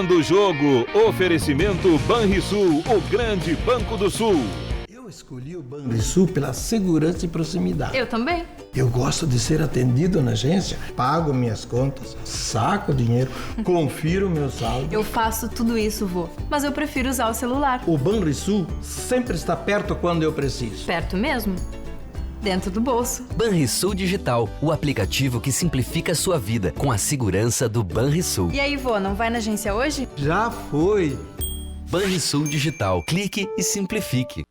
Virando o jogo, oferecimento Banrisul, o grande Banco do Sul. Eu escolhi o Banrisul pela segurança e proximidade. Eu também. Eu gosto de ser atendido na agência, pago minhas contas, saco dinheiro, confiro meu saldo. Eu faço tudo isso, vô, mas eu prefiro usar o celular. O Banrisul sempre está perto quando eu preciso. Perto mesmo? Dentro do bolso. Banrisul Digital, o aplicativo que simplifica a sua vida com a segurança do Banrisul. E aí, vô, não vai na agência hoje? Já foi. Banrisul Digital, clique e simplifique.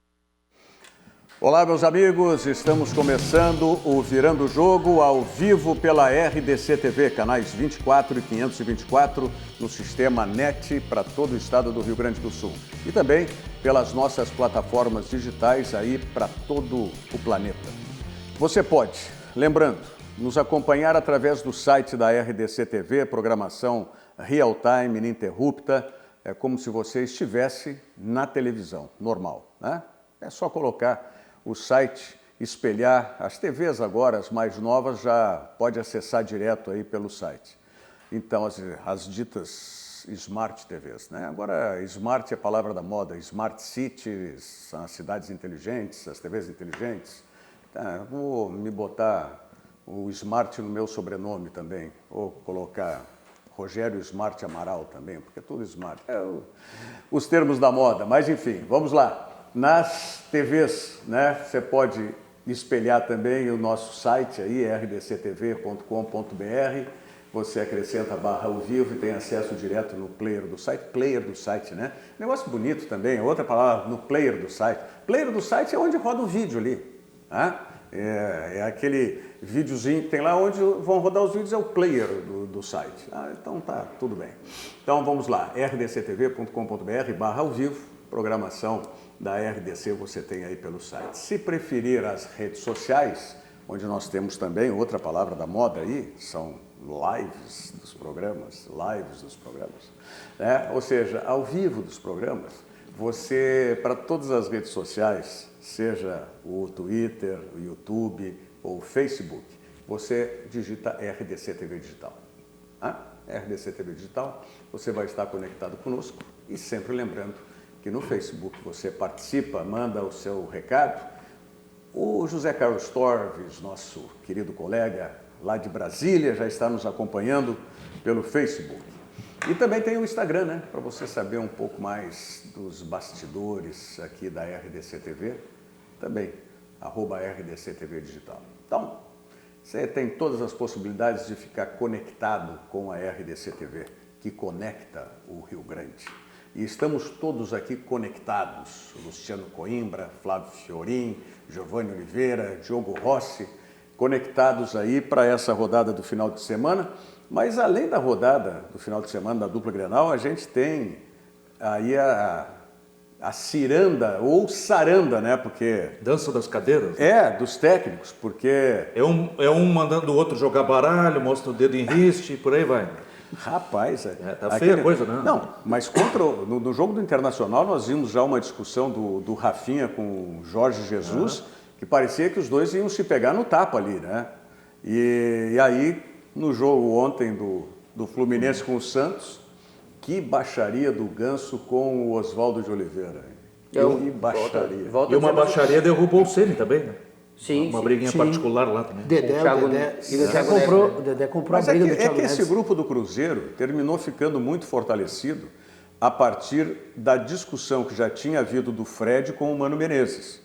Olá, meus amigos, estamos começando o Virando o Jogo ao vivo pela RDC TV, canais 24 e 524 no sistema NET para todo o estado do Rio Grande do Sul. E também pelas nossas plataformas digitais aí para todo o planeta. Você pode, lembrando, nos acompanhar através do site da RDC TV, programação real time, ininterrupta, é como se você estivesse na televisão, normal, né? É só colocar o site, espelhar. As TVs agora, as mais novas, já pode acessar direto aí pelo site. Então, as ditas Smart TVs, né? Agora, Smart é a palavra da moda, Smart Cities, são as cidades inteligentes, as TVs inteligentes. Tá, vou me botar o Smart no meu sobrenome também, ou colocar Rogério Smart Amaral também, porque é tudo Smart. Os termos da moda, mas enfim, vamos lá. Nas TVs, né, você pode espelhar também o nosso site aí, rdctv.com.br. Você acrescenta a barra ao vivo e tem acesso direto no player do site, né? Negócio bonito também, outra palavra, no player do site. Player do site é onde roda o vídeo ali, né? É aquele videozinho que tem lá onde vão rodar os vídeos, é o player do site. Então tá, tudo bem. Então vamos lá, rdctv.com.br barra ao vivo, programação da RDC você tem aí pelo site. Se preferir as redes sociais, onde nós temos também outra palavra da moda aí, são lives dos programas, né? Ou seja, ao vivo dos programas, você, para todas as redes sociais, seja o Twitter, o YouTube ou o Facebook, você digita RDC TV Digital. RDC TV Digital, você vai estar conectado conosco e sempre lembrando que no Facebook você participa, manda o seu recado. O José Carlos Torres, nosso querido colega lá de Brasília, já está nos acompanhando pelo Facebook. E também tem o Instagram, né? Para você saber um pouco mais dos bastidores aqui da RDC TV, também, @RDC TV Digital. Então, você tem todas as possibilidades de ficar conectado com a RDC TV, que conecta o Rio Grande. E estamos todos aqui conectados, Luciano Coimbra, Flávio Fiorin, Giovanni Oliveira, Diogo Rossi, conectados aí para essa rodada do final de semana. Mas além da rodada do final de semana da dupla Grenal, a gente tem aí a ciranda ou saranda, né? Porque dança das cadeiras? Dos técnicos, porque é um mandando o outro jogar baralho, mostra o dedo em riste, por aí vai. Rapaz, tá feia a coisa, né? Não, mas no jogo do Internacional nós vimos já uma discussão do Rafinha com o Jorge Jesus, que parecia que os dois iam se pegar no tapa ali, né? E aí, no jogo ontem do Fluminense com o Santos, que baixaria do Ganso com o Oswaldo de Oliveira. Que baixaria. E uma baixaria derrubou o Ceni também, né? Sim, uma briguinha particular lá também. O Dedé comprou Mas a briga do Thiago que Neves. esse grupo do Cruzeiro terminou ficando muito fortalecido a partir da discussão que já tinha havido do Fred com o Mano Menezes.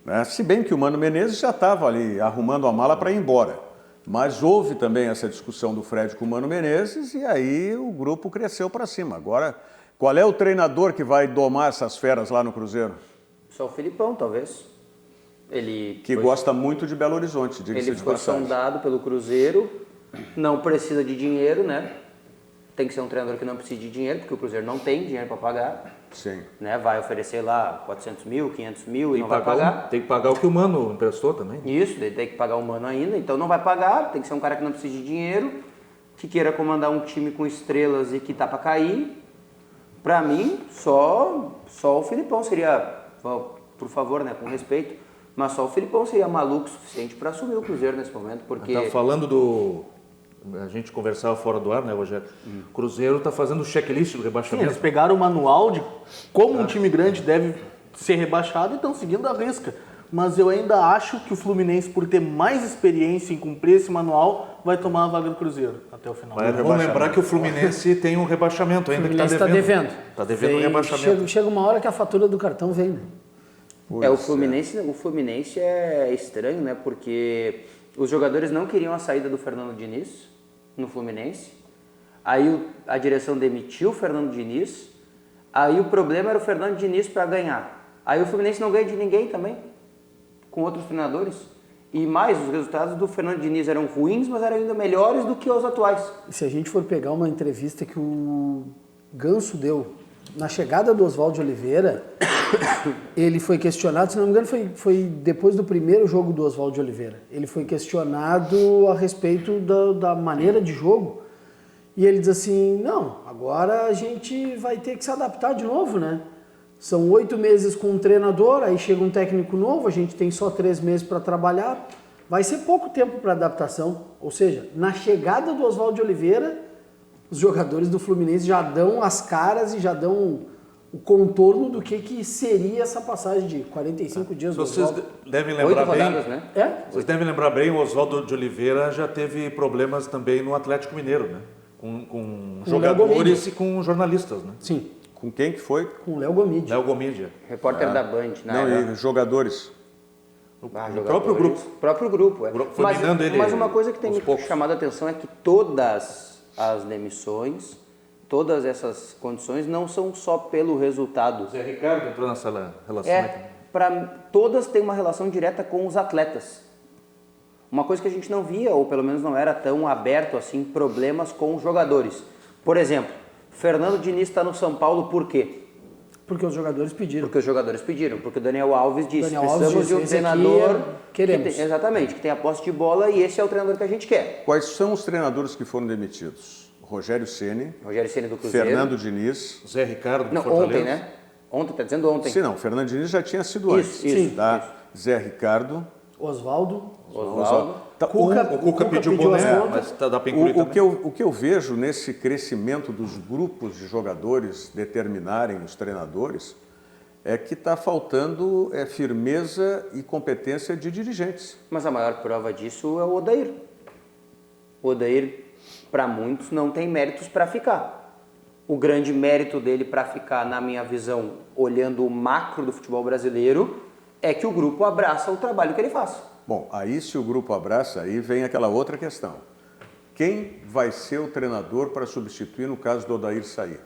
Né? Se bem que o Mano Menezes já estava ali arrumando a mala para ir embora. Mas houve também essa discussão do Fred com o Mano Menezes e aí o grupo cresceu para cima. Agora, qual é o treinador que vai domar essas feras lá no Cruzeiro? Só o Filipão, talvez. Gosta muito de Belo Horizonte, diga-se de passagem. Ele foi sondado pelo Cruzeiro, não precisa de dinheiro, né? Tem que ser um treinador que não precisa de dinheiro, porque o Cruzeiro não tem dinheiro para pagar. Sim. Né? Vai oferecer lá 400 mil, 500 mil e não vai pagar. Tem que pagar o que o Mano emprestou também. Isso, ele tem que pagar o Mano ainda, então não vai pagar, tem que ser um cara que não precisa de dinheiro, que queira comandar um time com estrelas e que tá para cair. Para mim, só o Filipão seria, por favor, né, com respeito, mas só o Filipão seria maluco o suficiente para assumir o Cruzeiro nesse momento, porque... Tá falando A gente conversava fora do ar, né, Rogério? O Cruzeiro está fazendo o checklist do Sim, rebaixamento. eles pegaram o manual de como um time grande deve ser rebaixado e estão seguindo a risca. Mas eu ainda acho que o Fluminense, por ter mais experiência em cumprir esse manual, vai tomar a vaga do Cruzeiro até o final. Vamos lembrar que o Fluminense tem um rebaixamento ainda, que está devendo. Está devendo o rebaixamento. Chega uma hora que a fatura do cartão vem, né? O Fluminense é estranho, né? Porque os jogadores não queriam a saída do Fernando Diniz no Fluminense. Aí a direção demitiu o Fernando Diniz. Aí o problema era o Fernando Diniz para ganhar. Aí o Fluminense não ganha de ninguém também, com outros treinadores. E mais, os resultados do Fernando Diniz eram ruins, mas eram ainda melhores do que os atuais. E se a gente for pegar uma entrevista que o Ganso deu na chegada do Oswaldo de Oliveira, ele foi questionado, se não me engano foi depois do primeiro jogo do Oswaldo de Oliveira, ele foi questionado a respeito da maneira de jogo, e ele diz assim, não, agora a gente vai ter que se adaptar de novo, né? São 8 meses com um treinador, aí chega um técnico novo, a gente tem só 3 meses para trabalhar, vai ser pouco tempo para adaptação. Ou seja, na chegada do Oswaldo de Oliveira, os jogadores do Fluminense já dão as caras e já dão o contorno do que seria essa passagem de 45 dias do Vocês Oswaldo. devem lembrar 8 rodadas, bem, né? Vocês devem lembrar bem, o Oswaldo de Oliveira já teve problemas também no Atlético Mineiro, né? Com jogadores e com jornalistas, né? Sim. Com quem que foi? Com o Léo Gomide. Léo Gomide. Repórter da Band, Não, e jogadores. No próprio grupo. Próprio grupo, é. Foi minando ele Mas uma coisa que tem aos me poucos. chamado a atenção é que todas as demissões, todas essas condições não são só pelo resultado. Zé Ricardo entrou nessa relação aí também. Todas têm uma relação direta com os atletas. Uma coisa que a gente não via, ou pelo menos não era tão aberto assim, problemas com os jogadores. Por exemplo, Fernando Diniz está no São Paulo por quê? Porque os jogadores pediram. Porque os jogadores pediram, porque o Daniel Alves disse, Daniel Alves precisamos de um disse, esse treinador aqui queremos. exatamente, que tenha posse de bola e esse é o treinador que a gente quer. Quais são os treinadores que foram demitidos? Rogério Ceni, Rogério Ceni do Cruzeiro. Fernando Diniz. Zé Ricardo do Não, Fortaleza. ontem, né? Ontem, tá dizendo ontem. Sim, não, Fernando Diniz já tinha sido antes. Isso, tá? Zé Ricardo. Oswaldo. Tá, O Cuca pediu pediu boné, as contas. mas dá para incluir também. o que eu vejo nesse crescimento dos grupos de jogadores determinarem os treinadores é que está faltando firmeza e competência de dirigentes. Mas a maior prova disso é o Odair. O Odair, para muitos, não tem méritos para ficar. O grande mérito dele para ficar, na minha visão, olhando o macro do futebol brasileiro, é que o grupo abraça o trabalho que ele faz. Bom, aí se o grupo abraça, aí vem aquela outra questão. Quem vai ser o treinador para substituir no caso do Odair sair?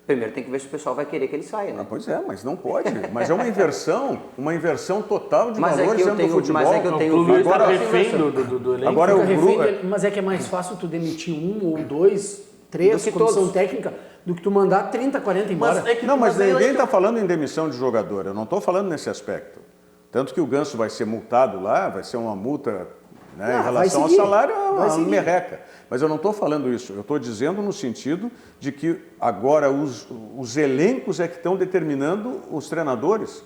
Primeiro tem que ver se o pessoal vai querer que ele saia, né? Pois é, mas não pode. Mas é uma inversão total de Mas é valores que eu dentro do tenho- futebol. mas é que eu tenho- O Luiz Agora- está refém do elenco. Agora Fica o grupo... refém, mas é que é mais fácil tu demitir 1 ou 2, 3, Do que comissão todos. técnica, do que tu mandar 30, 40 embora. Não, mas aí eu ninguém acho que- está falando em demissão de jogador. Eu não estou falando nesse aspecto. Tanto que o Ganso vai ser multado lá, vai ser uma multa, né, em Vai relação ao seguir, salário, é vai uma seguir. merreca. Mas eu não estou falando isso. Eu estou dizendo no sentido de que agora os elencos é que estão determinando os treinadores.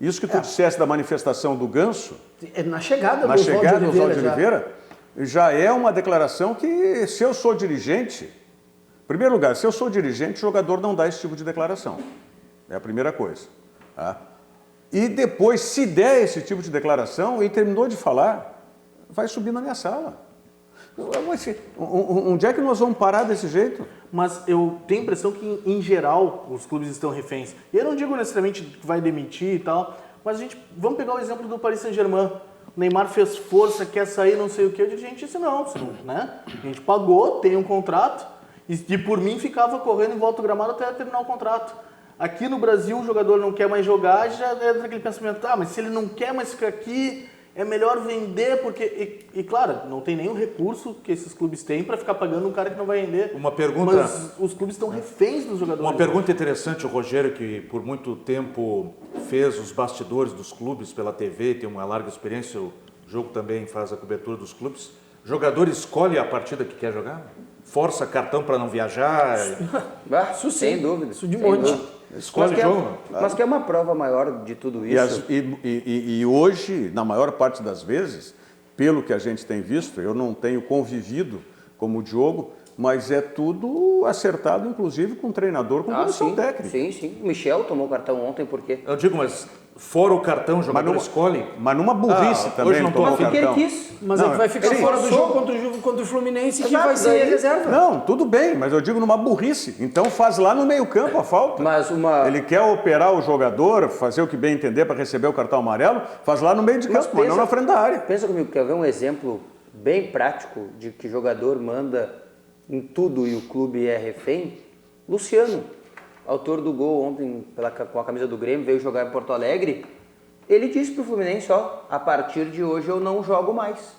Isso que tu disseste da manifestação do Ganso, É na chegada na do chegada do Oswaldo Oswaldo de Oliveira, já é uma declaração que, se eu sou dirigente, em primeiro lugar, se eu sou dirigente, o jogador não dá esse tipo de declaração. É a primeira coisa. Tá? E depois, se der esse tipo de declaração, e terminou de falar, vai subir na minha sala. Onde é que nós vamos parar desse jeito? Mas eu tenho a impressão que, em geral, os clubes estão reféns. E eu não digo necessariamente que vai demitir e tal, mas vamos pegar o exemplo do Paris Saint-Germain. O Neymar fez força, quer sair, não sei o quê. O dirigente disse não, né? A gente pagou, tem um contrato, e por mim ficava correndo em volta do gramado até terminar o contrato. Aqui no Brasil, o jogador não quer mais jogar, já entra aquele pensamento, mas se ele não quer mais ficar aqui, é melhor vender, porque... E claro, não tem nenhum recurso que esses clubes têm para ficar pagando um cara que não vai render. Uma pergunta... Mas os clubes estão reféns dos jogadores. Uma pergunta interessante, o Rogério, que por muito tempo fez os bastidores dos clubes pela TV, tem uma larga experiência, o jogo também faz a cobertura dos clubes. O jogador escolhe a partida que quer jogar? Força cartão para não viajar? Sem dúvida. Isso de sem monte. dúvida. Escolhe o jogo? Mas que é uma prova maior de tudo isso. E hoje, na maior parte das vezes, pelo que a gente tem visto, eu não tenho convivido como o Diogo, mas é tudo acertado, inclusive, com o treinador, com comissão técnica. Sim. O Michel tomou cartão ontem, por quê? Eu digo, mas fora o cartão, o jogador escolhe. Mas numa burrice também hoje não tomou o Porque ele cartão. quis. Mas é que vai ficar fora do jogo contra o Fluminense, que vai ser reserva. Não, tudo bem, mas eu digo numa burrice. Então faz lá no meio-campo a falta. Ele quer operar o jogador, fazer o que bem entender para receber o cartão amarelo, faz lá no meio de campo, mas não na frente da área. Pensa comigo, quer ver um exemplo bem prático de que jogador manda em tudo e o clube é refém? Luciano, autor do gol ontem com a camisa do Grêmio, veio jogar em Porto Alegre. Ele disse pro Fluminense, a partir de hoje eu não jogo mais.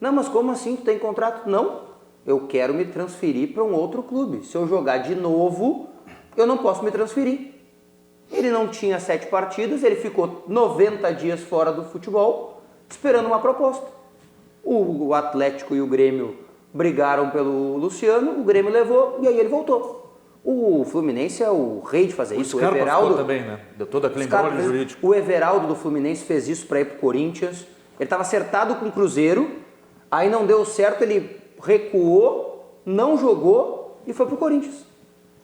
Não, mas como assim? Tu tem contrato? Não, eu quero me transferir para um outro clube. Se eu jogar de novo, eu não posso me transferir. Ele não tinha 7 partidas, ele ficou 90 dias fora do futebol, esperando uma proposta. O Atlético e o Grêmio brigaram pelo Luciano, o Grêmio levou e aí ele voltou. O Fluminense é o rei de fazer isso. O Everaldo também, né? Deu todo aquele embrolho jurídico. O Everaldo do Fluminense fez isso para ir pro Corinthians. Ele estava acertado com o Cruzeiro, aí não deu certo, ele recuou, não jogou e foi pro Corinthians.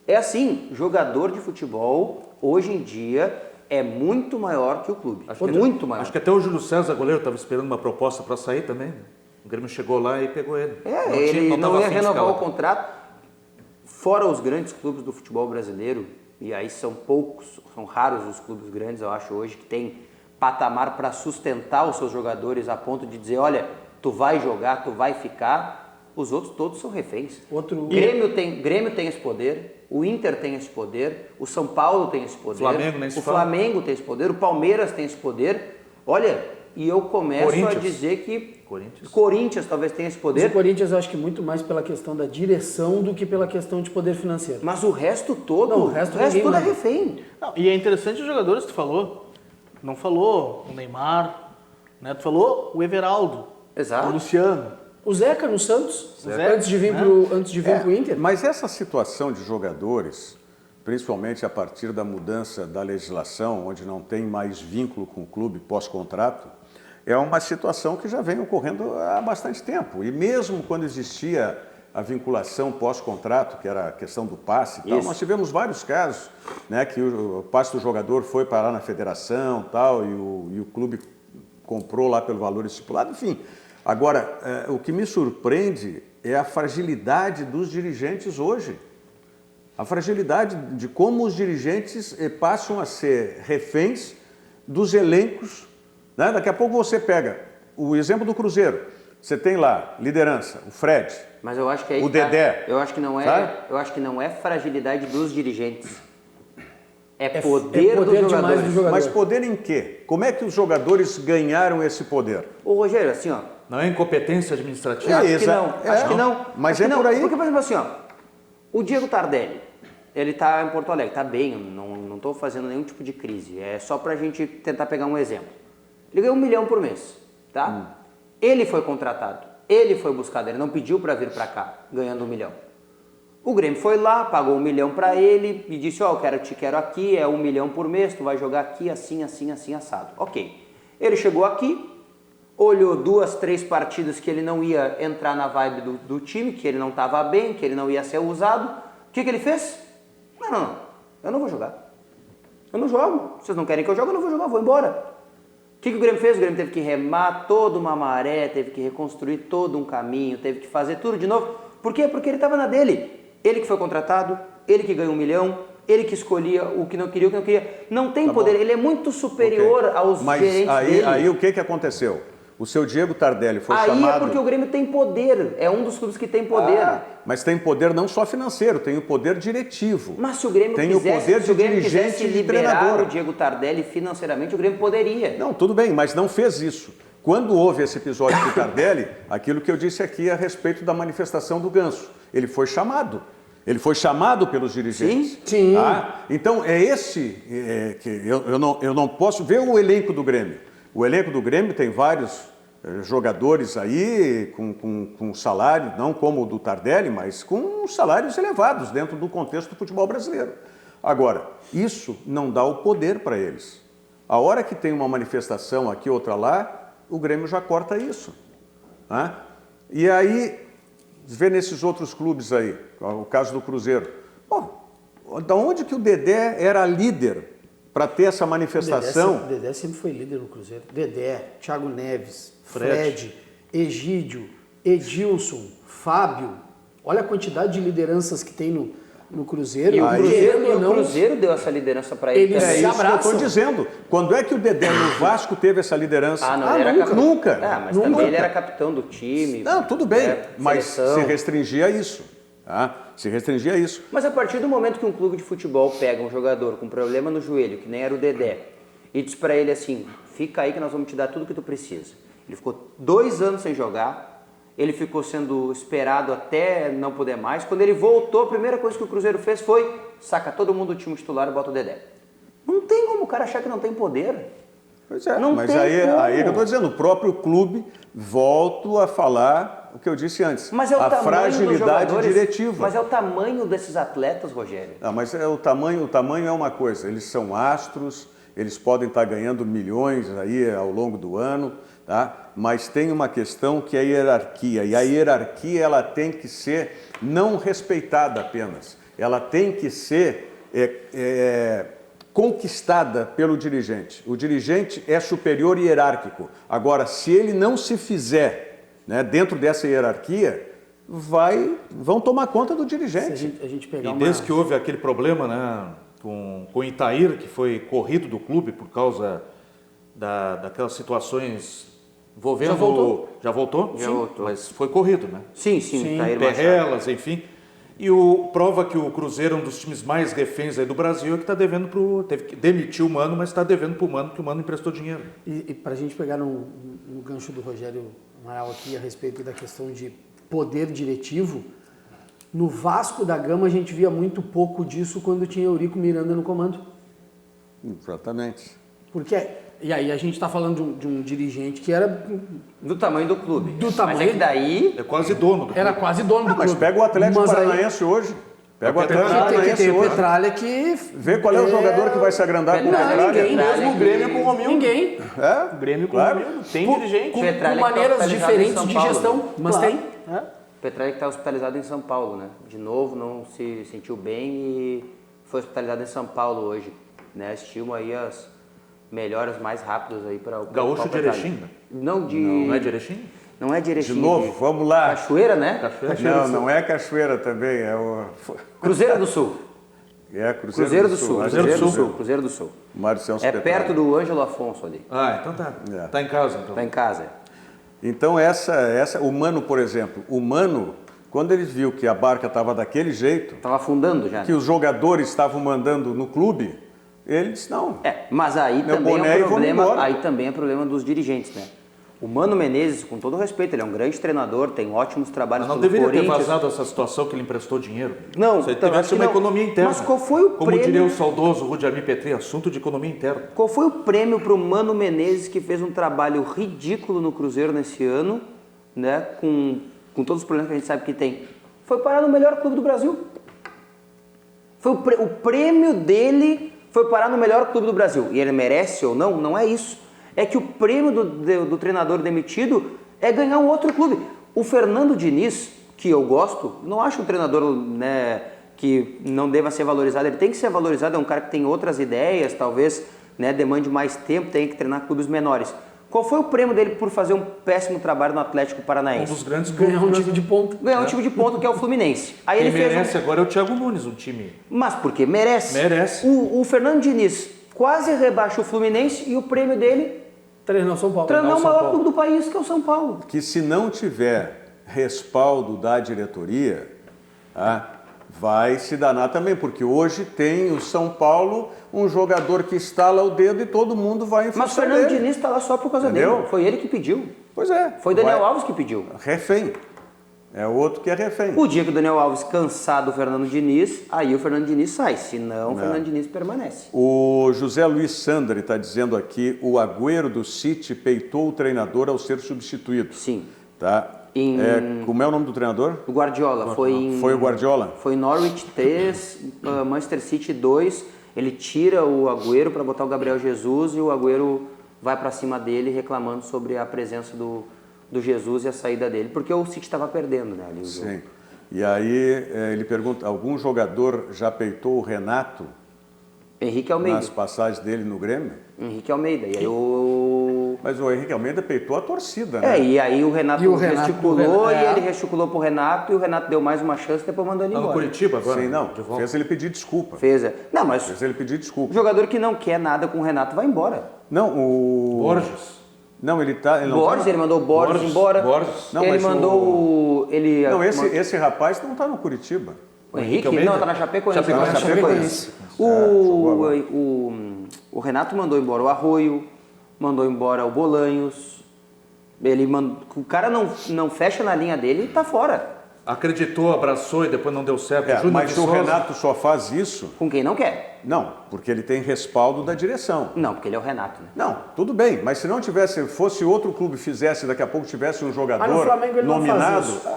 É assim, jogador de futebol, hoje em dia, é muito maior que o clube. Muito maior. Acho que até o Júlio César, goleiro, estava esperando uma proposta para sair também. O Grêmio chegou lá e pegou ele. Ele não ia renovar o contrato. Fora os grandes clubes do futebol brasileiro, e aí são poucos, são raros os clubes grandes, eu acho hoje, que tem patamar para sustentar os seus jogadores a ponto de dizer, olha, tu vai jogar, tu vai ficar, os outros todos são reféns. Grêmio tem esse poder, o Inter tem esse poder, o São Paulo tem esse poder, o Flamengo tem esse poder, o Palmeiras tem esse poder. Olha, e eu começo a dizer que Corinthians talvez tenha esse poder. Mas o Corinthians eu acho que muito mais pela questão da direção do que pela questão de poder financeiro. Mas o resto todo, o resto todo é refém. Não, e é interessante os jogadores que tu falou. Não falou o Neymar, né? Tu falou o Everaldo, exato. O Luciano. O Zeca no Santos, antes de vir pro Inter. Mas essa situação de jogadores, principalmente a partir da mudança da legislação, onde não tem mais vínculo com o clube pós-contrato, é uma situação que já vem ocorrendo há bastante tempo. E mesmo quando existia a vinculação pós-contrato, que era a questão do passe e tal, nós tivemos vários casos, né, que o passe do jogador foi parar na federação tal, e o clube comprou lá pelo valor estipulado, enfim. Agora, o que me surpreende é a fragilidade dos dirigentes hoje. A fragilidade de como os dirigentes passam a ser reféns dos elencos. Né? Daqui a pouco você pega o exemplo do Cruzeiro. Você tem lá liderança, o Fred, mas eu acho que aí o Dedé. Eu acho que não é fragilidade dos dirigentes. É poder dos jogadores. Mas poder em quê? Como é que os jogadores ganharam esse poder? Ô Rogério, assim, ó. Não é incompetência administrativa? Acho que não. Mas é por aí. Porque, por exemplo, assim, ó. O Diego Tardelli, ele tá em Porto Alegre, tá bem, não tô fazendo nenhum tipo de crise. É só pra gente tentar pegar um exemplo. Ele ganhou 1 milhão por mês, tá? Ele foi contratado, ele foi buscado, ele não pediu para vir para cá, ganhando 1 milhão. O Grêmio foi lá, pagou 1 milhão para ele e disse, ó, te quero aqui, é 1 milhão por mês, tu vai jogar aqui assim, assim, assim, assado. Ok. Ele chegou aqui, olhou 2, 3 partidas que ele não ia entrar na vibe do time, que ele não estava bem, que ele não ia ser usado. O que ele fez? Não, eu não vou jogar. Eu não jogo. Vocês não querem que eu jogue, eu não vou jogar, vou embora. O que o Grêmio fez? O Grêmio teve que remar toda uma maré, teve que reconstruir todo um caminho, teve que fazer tudo de novo. Por quê? Porque ele estava na dele. Ele que foi contratado, ele que ganhou 1 milhão, ele que escolhia o que não queria, o que não queria. Não tem poder, ele é muito superior aos gerentes dele. Mas aí o que aconteceu? O seu Diego Tardelli foi chamado... Aí é porque o Grêmio tem poder, é um dos clubes que tem poder. Mas tem poder não só financeiro, tem o poder diretivo. Mas se o Grêmio quisesse liberar o Diego Tardelli financeiramente, o Grêmio poderia. Não, tudo bem, mas não fez isso. Quando houve esse episódio do Tardelli, aquilo que eu disse aqui a respeito da manifestação do Ganso, ele foi chamado. Ele foi chamado pelos dirigentes. Sim. Então, que eu não posso ver o elenco do Grêmio. O elenco do Grêmio tem vários jogadores aí com salário, não como o do Tardelli, mas com salários elevados dentro do contexto do futebol brasileiro. Agora, isso não dá o poder para eles. A hora que tem uma manifestação aqui, outra lá, o Grêmio já corta isso. E aí, vê nesses outros clubes aí, o caso do Cruzeiro. Bom, da onde que o Dedé era líder para ter essa manifestação? O Dedé sempre foi líder no Cruzeiro. Dedé, Thiago Neves, Fred, Egídio, Edilson, Fábio. Olha a quantidade de lideranças que tem no Cruzeiro. E o Cruzeiro deu essa liderança para ele. É isso que eu estou dizendo. Quando é que o Dedé no Vasco teve essa liderança? Nunca. Mas também ele era capitão do time. Não, tudo bem, mas se restringia a isso. Se restringia a isso. Mas a partir do momento que um clube de futebol pega um jogador com problema no joelho, que nem era o Dedé, e diz para ele assim, fica aí que nós vamos te dar tudo que tu precisa. Ele ficou 2 anos sem jogar, ele ficou sendo esperado até não poder mais. Quando ele voltou, a primeira coisa que o Cruzeiro fez foi saca todo mundo do time titular e bota o Dedé. Não tem como o cara achar que não tem poder. Pois é, mas aí que eu estou dizendo, o próprio clube, volto a falar o que eu disse antes, mas é o a fragilidade diretiva. Mas é o tamanho desses atletas, Rogério. Mas o tamanho é uma coisa, eles são astros, eles podem estar ganhando milhões aí ao longo do ano, tá? Mas tem uma questão que é a hierarquia, e a hierarquia ela tem que ser não respeitada apenas, ela tem que ser conquistada pelo dirigente. O dirigente é superior e hierárquico. Agora, se ele não se fizer, né, dentro dessa hierarquia, vão tomar conta do dirigente. A gente pegar desde que houve aquele problema, né, com o Itair, que foi corrido do clube por causa daquelas situações envolvendo... Já voltou? Já voltou. Mas foi corrido, né? Sim. Perrelas, enfim. E prova que o Cruzeiro é um dos times mais reféns aí do Brasil, é que está devendo teve que demitir o Mano, mas está devendo para o Mano, porque o Mano emprestou dinheiro. E para a gente pegar no gancho do Rogério Amaral aqui a respeito da questão de poder diretivo, no Vasco da Gama a gente via muito pouco disso quando tinha Eurico Miranda no comando. Exatamente. Porque, e aí a gente está falando de um dirigente que era... Do tamanho do clube. Mas é que daí... É quase dono do clube. Era quase dono do clube. Mas pega o Atlético Paranaense hoje. Pega o Atlético Paranaense hoje. Petralha que... Vê qual é o jogador que vai se agrandar com o Petralha. Ninguém, mesmo o Grêmio com o Romildo. Ninguém. O Grêmio com o Romildo. Tem dirigente. Com maneiras diferentes de gestão, mas tem. Petralha que está hospitalizado em São Paulo, né? De novo, não se sentiu bem e foi hospitalizado em São Paulo hoje. Né? Estimo aí as melhoras mais rápidas aí para o Gaúcho de Erechim, né? Não é de Erechim? Não é de Erechim. De novo, vamos lá. Cachoeira, né? Não é Cachoeira também, é o... Cruzeiro do Sul. Cruzeiro do Sul. Cruzeiro do Sul. Mário Celso Petralha. Perto do Ângelo Afonso ali. Então tá. Tá em casa, então. Tá em casa. Então o Mano, por exemplo, quando ele viu que a barca estava daquele jeito... Estava afundando já. Que os jogadores estavam mandando no clube, ele disse, não. Mas aí também é problema dos dirigentes, né? O Mano Menezes, com todo respeito, ele é um grande treinador, tem ótimos trabalhos pelo Corinthians. Não deveria ter vazado essa situação que ele emprestou dinheiro? Não. Se ele tivesse uma economia interna. Mas qual foi o prêmio... Como diria o saudoso Rudi Armir Petri, assunto de economia interna. Qual foi o prêmio para o Mano Menezes, que fez um trabalho ridículo no Cruzeiro nesse ano, né? Com todos os problemas que a gente sabe que tem? Foi parar no melhor clube do Brasil. O prêmio dele foi parar no melhor clube do Brasil. E ele merece ou não? Não é isso. É que o prêmio do treinador demitido é ganhar um outro clube. O Fernando Diniz, que eu gosto, não acho um treinador, né, que não deva ser valorizado. Ele tem que ser valorizado, é um cara que tem outras ideias, talvez, né, demande mais tempo, tem que treinar clubes menores. Qual foi o prêmio dele por fazer um péssimo trabalho no Atlético Paranaense? Um dos grandes clubes. Ganhar um time de ponta. Ganhar um time de ponta, que é o Fluminense. Aí Quem merece agora é o Thiago Nunes, um time. Mas porque merece. Merece. O Fernando Diniz quase rebaixa o Fluminense e o prêmio dele... Treinou o São Paulo. Treinou o maior clube do país, que é o São Paulo. Que se não tiver respaldo da diretoria, vai se danar também, porque hoje tem o São Paulo, um jogador que estala o dedo e todo mundo vai em função Mas o Fernando dele. Diniz está lá só por causa dele. Foi ele que pediu. Pois é. Foi Daniel Alves que pediu. Refém. É outro que é refém. O dia que o Daniel Alves cansar do Fernando Diniz, aí o Fernando Diniz sai. Senão, o Fernando Diniz permanece. O José Luiz Sandri está dizendo aqui, o Agüero do City peitou o treinador ao ser substituído. Sim. Tá? Como é o nome do treinador? O Guardiola. Foi o Guardiola? Foi Norwich 3, Manchester City 2. Ele tira o Agüero para botar o Gabriel Jesus e o Agüero vai para cima dele reclamando sobre a presença do do Jesus e a saída dele, porque o City estava perdendo, né, ali o jogo. Sim. E aí ele pergunta, algum jogador já peitou o Renato Henrique Almeida. nas passagens dele no Grêmio? Henrique Almeida. E aí Mas o Henrique Almeida peitou a torcida, né? e aí o Renato gesticulou Renato, e ele gesticulou pro Renato e o Renato deu mais uma chance e depois mandou ele Tá no embora. Curitiba agora? Sim, não. De volta. Fez ele pedir desculpa. Não, mas Fez ele pedir o desculpa. jogador que não quer nada com o Renato vai embora. Não, o... Borges. Não, ele tá... Ele não Borges, tá... ele mandou o Borges embora. Borges. Não, ele mas mandou o... Ele, Não, esse rapaz não tá no Curitiba. O Henrique? Almeida? Não, tá na Chapecoense. Chapecoense. O Renato mandou embora o Arroio, mandou embora o Bolanhos. O cara não fecha na linha dele e tá fora. Acreditou, abraçou e depois não deu certo. Mas o Renato só faz isso... Com quem não quer. Não, porque ele tem respaldo da direção. Não, porque ele é o Renato, né? Não, tudo bem, mas se não tivesse, fosse outro clube fizesse, daqui a pouco tivesse um jogador no Flamengo ele não nominado, faz isso.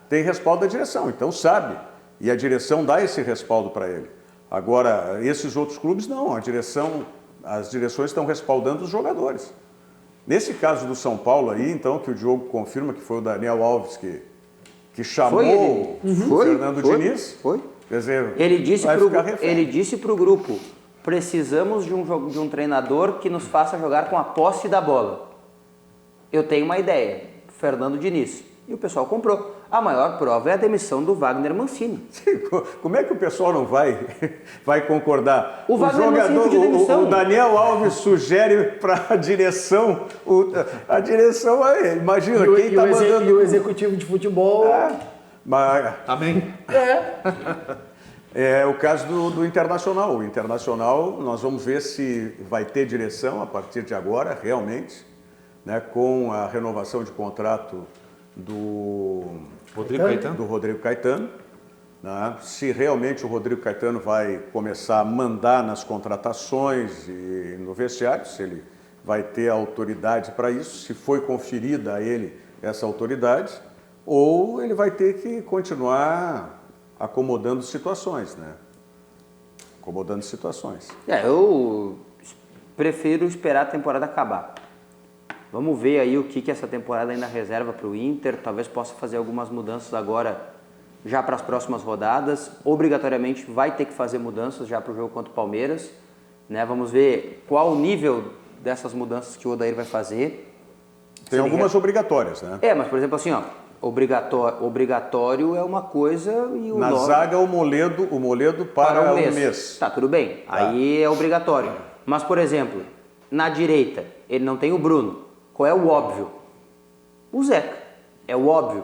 tem respaldo da direção, então sabe. E a direção dá esse respaldo para ele. Agora, esses outros clubes não, as direções estão respaldando os jogadores. Nesse caso do São Paulo aí, então, que o Diogo confirma que foi o Daniel Alves que chamou o Fernando Diniz. Foi. Quer dizer, Ele disse vai ficar refém. ele disse pro grupo, precisamos de um treinador que nos faça jogar com a posse da bola. Eu tenho uma ideia, Fernando Diniz. E o pessoal comprou. A maior prova é a demissão do Wagner Mancini. Como é que o pessoal não vai concordar? O Wagner Mancini pediu demissão. O Daniel Alves sugere para a direção, imagina, quem está mandando... E o executivo de futebol... Amém? É o caso do Internacional. O Internacional, nós vamos ver se vai ter direção a partir de agora, realmente, né, com a renovação de contrato do Rodrigo Caetano, né? Se realmente o Rodrigo Caetano vai começar a mandar nas contratações e no vestiário, se ele vai ter autoridade para isso, se foi conferida a ele essa autoridade, ou ele vai ter que continuar acomodando situações, né? Acomodando situações. Eu prefiro esperar a temporada acabar. Vamos ver aí o que essa temporada ainda reserva para o Inter. Talvez possa fazer algumas mudanças agora, já para as próximas rodadas. Obrigatoriamente vai ter que fazer mudanças já para o jogo contra o Palmeiras. Né? Vamos ver qual o nível dessas mudanças que o Odair vai fazer. Tem algumas obrigatórias, né? Mas por exemplo assim, obrigatório é uma coisa e o Na zaga o Moledo para um mês. Tá, tudo bem. Tá. Aí é obrigatório. Mas, por exemplo, na direita, ele não tem o Bruno. Qual é o óbvio? O Zeca. É o óbvio.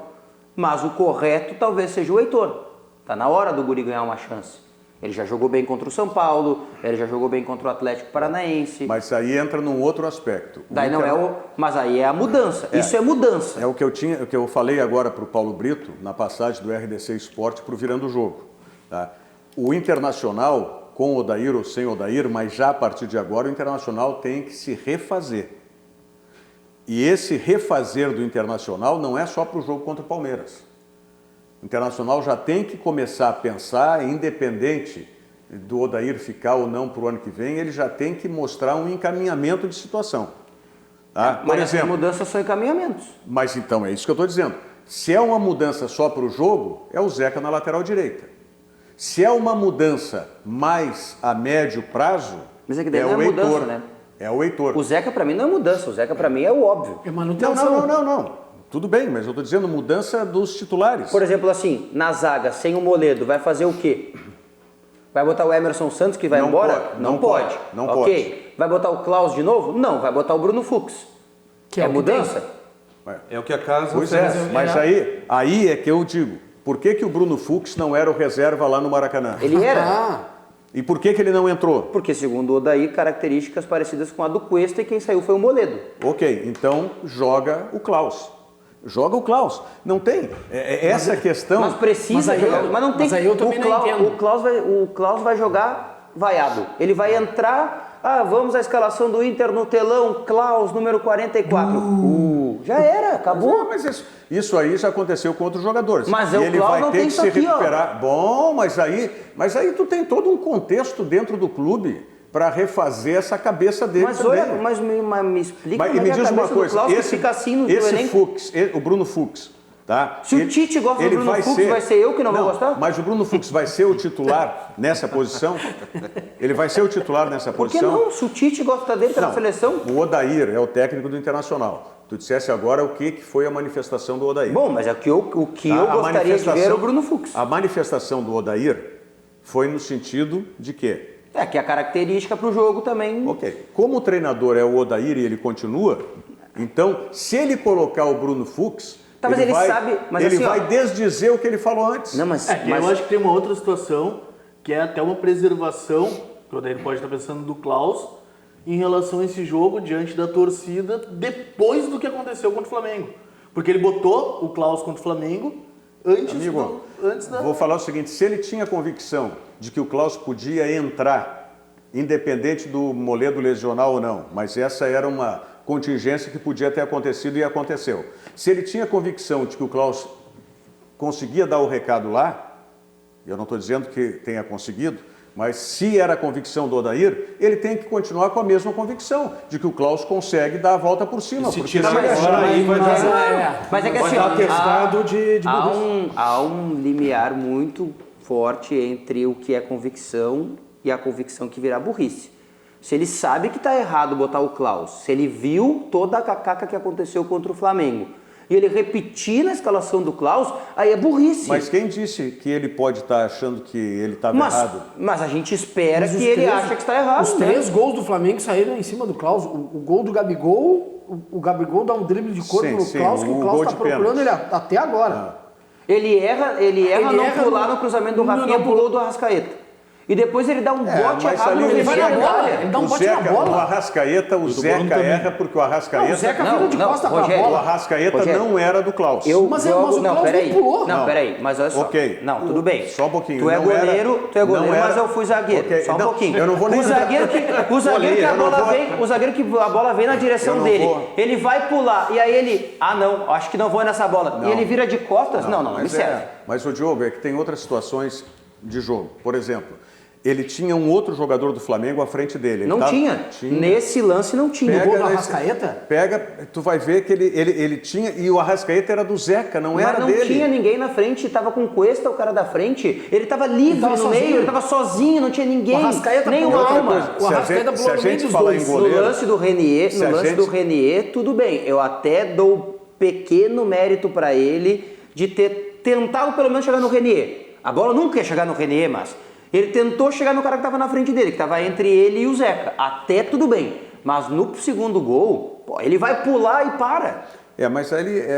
Mas o correto talvez seja o Heitor. Tá na hora do guri ganhar uma chance. Ele já jogou bem contra o São Paulo, ele já jogou bem contra o Atlético Paranaense. Mas aí entra num outro aspecto. Mas aí é a mudança. Isso é mudança. É o que eu falei agora para o Paulo Brito, na passagem do RDC Esporte para o Virando o Jogo. Tá? O Internacional, com Odair ou sem Odair, mas já a partir de agora, o Internacional tem que se refazer. E esse refazer do Internacional não é só para o jogo contra o Palmeiras. O Internacional já tem que começar a pensar, independente do Odair ficar ou não para o ano que vem, ele já tem que mostrar um encaminhamento de situação. Tá? Por exemplo, essas mudanças são encaminhamentos. Mas então, é isso que eu estou dizendo. Se é uma mudança só para o jogo, é o Zeca na lateral direita. Se é uma mudança mais a médio prazo, mas é que daí não é Heitor. Mudança, né? É o Heitor. O Zeca para mim não é mudança, o Zeca para mim é o óbvio. É manutenção. Não. Tudo bem, mas eu estou dizendo mudança dos titulares. Por exemplo, assim, na zaga, sem o Moledo, vai fazer o quê? Vai botar o Emerson Santos que vai embora? Não pode. Vai botar o Klaus de novo? Não, vai botar o Bruno Fux. Que é mudança? É o que a casa oferece. Mas aí é que eu digo, por que o Bruno Fux não era o reserva lá no Maracanã? Ele era. E por que ele não entrou? Porque, segundo o Odair, características parecidas com a do Cuesta e quem saiu foi o Moledo. Ok, então joga o Klaus. Joga o Klaus. Não tem. Essa questão... Mas precisa jogar. Mas não tem. Mas aí eu também não entendo. O Klaus vai jogar vaiado. Ele vai entrar... vamos à escalação do Inter no telão. Klaus, número 44. Já era, acabou. Mas isso aí já aconteceu com outros jogadores. Mas e ele Klaus vai não ter tem que isso se aqui, recuperar. Bom, mas aí tu tem todo um contexto dentro do clube para refazer essa cabeça dele Mas também. olha, mas me explica Mas como me é que diz a uma cabeça coisa, do Klaus fica assim no teu esse elenco. Fux, o Bruno Fux, tá? Se o Tite gosta do Bruno Fux, vai ser eu que não vou gostar? Mas o Bruno Fux vai ser o titular nessa posição? Ele vai ser o titular nessa Por que posição? não? Se o Tite gosta dele, tá na seleção. O Odair é o técnico do Internacional. Tu dissesse agora o que foi a manifestação do Odair. Bom, mas é que eu gostaria de ver era o Bruno Fux. A manifestação do Odair foi no sentido de quê? É, que a característica para o jogo também... Ok. Como o treinador é o Odair e ele continua, então, se ele colocar o Bruno Fux, Tá, mas ele vai, sabe... Mas ele assim, vai ó, desdizer o que ele falou antes. Não, mas Eu acho que tem uma outra situação, que é até uma preservação, que o Odair pode estar pensando do Klaus, em relação a esse jogo diante da torcida, depois do que aconteceu contra o Flamengo. Porque ele botou o Klaus contra o Flamengo antes da... Vou falar o seguinte, se ele tinha convicção de que o Klaus podia entrar, independente do Moledo lesionar ou não, mas essa era uma contingência que podia ter acontecido e aconteceu. Se ele tinha convicção de que o Klaus conseguia dar o recado lá, eu não estou dizendo que tenha conseguido, mas se era a convicção do Odair, ele tem que continuar com a mesma convicção de que o Klaus consegue dar a volta por cima. E se porque tirar se ele agora, achar- aí vai dar... Mas é que Vai assim, dar ó, atestado de há um limiar muito forte entre o que é convicção e a convicção que virá burrice. Se ele sabe que está errado botar o Klaus, se ele viu toda a cacaca que aconteceu contra o Flamengo, e ele repetir na escalação do Klaus, aí é burrice. Mas quem disse que ele pode estar achando que ele estava errado? Mas a gente espera Mas que os ele três- acha que está errado, Os né? 3 gols do Flamengo saíram em cima do Klaus. O gol do Gabigol, o Gabigol dá um drible de corpo Sim, no sim, Klaus, que o o Klaus gol está de procurando pênalti. ele até agora. Ele erra não pular no cruzamento do Rafinha pro gol do Arrascaeta. E depois ele dá um bote mas errado ali no ele meio vai da na bola, área. ele dá um o bote na Zeca, bola. o Arrascaeta, o Zeca erra porque o Arrascaeta... Não, o Zeca Não, vira de não, costa pra Rogério, O bola. Arrascaeta Rogério, não era do Klaus. Mas o Klaus nem pulou. Não, peraí, mas olha só. Ok. Não, tudo bem. Só um pouquinho. Tu é Não goleiro, era- não era- mas eu fui zagueiro. Ok, Só um não, pouquinho. eu não vou nem o zagueiro que a eu não bola vou- vem, o zagueiro que a bola vem na Eu direção não dele. vou. Ele vai pular e aí ele, não, acho que não vou nessa bola. Não. E ele vira de costas? Não, me mas serve. Mas o Diogo, é que tem outras situações de jogo. Por exemplo, ele tinha um outro jogador do Flamengo à frente dele. Ele Não tava- tinha. Nesse lance não tinha. O gol do nesse- Arrascaeta? Pega, tu vai ver que ele tinha, e o Arrascaeta era do Zeca, não Mas era não dele. tinha ninguém na frente, tava com o Cuesta, o cara da frente. Ele tava livre tava no sozinho. meio, ele tava sozinho, não tinha ninguém. O Arrascaeta nem pulou uma outra alma. coisa. O Arrascaeta se pulou a no meio gente dos falar dois. em goleiro... No lance do Renier, Se a gente- tudo bem. Eu até dou pequeno mérito para ele de ter tentado pelo menos chegar no Renier. A bola nunca ia chegar no Renier, mas ele tentou chegar no cara que estava na frente dele, que estava entre ele e o Zeca. Até tudo bem. Mas no segundo gol, pô, ele vai pular e para. Mas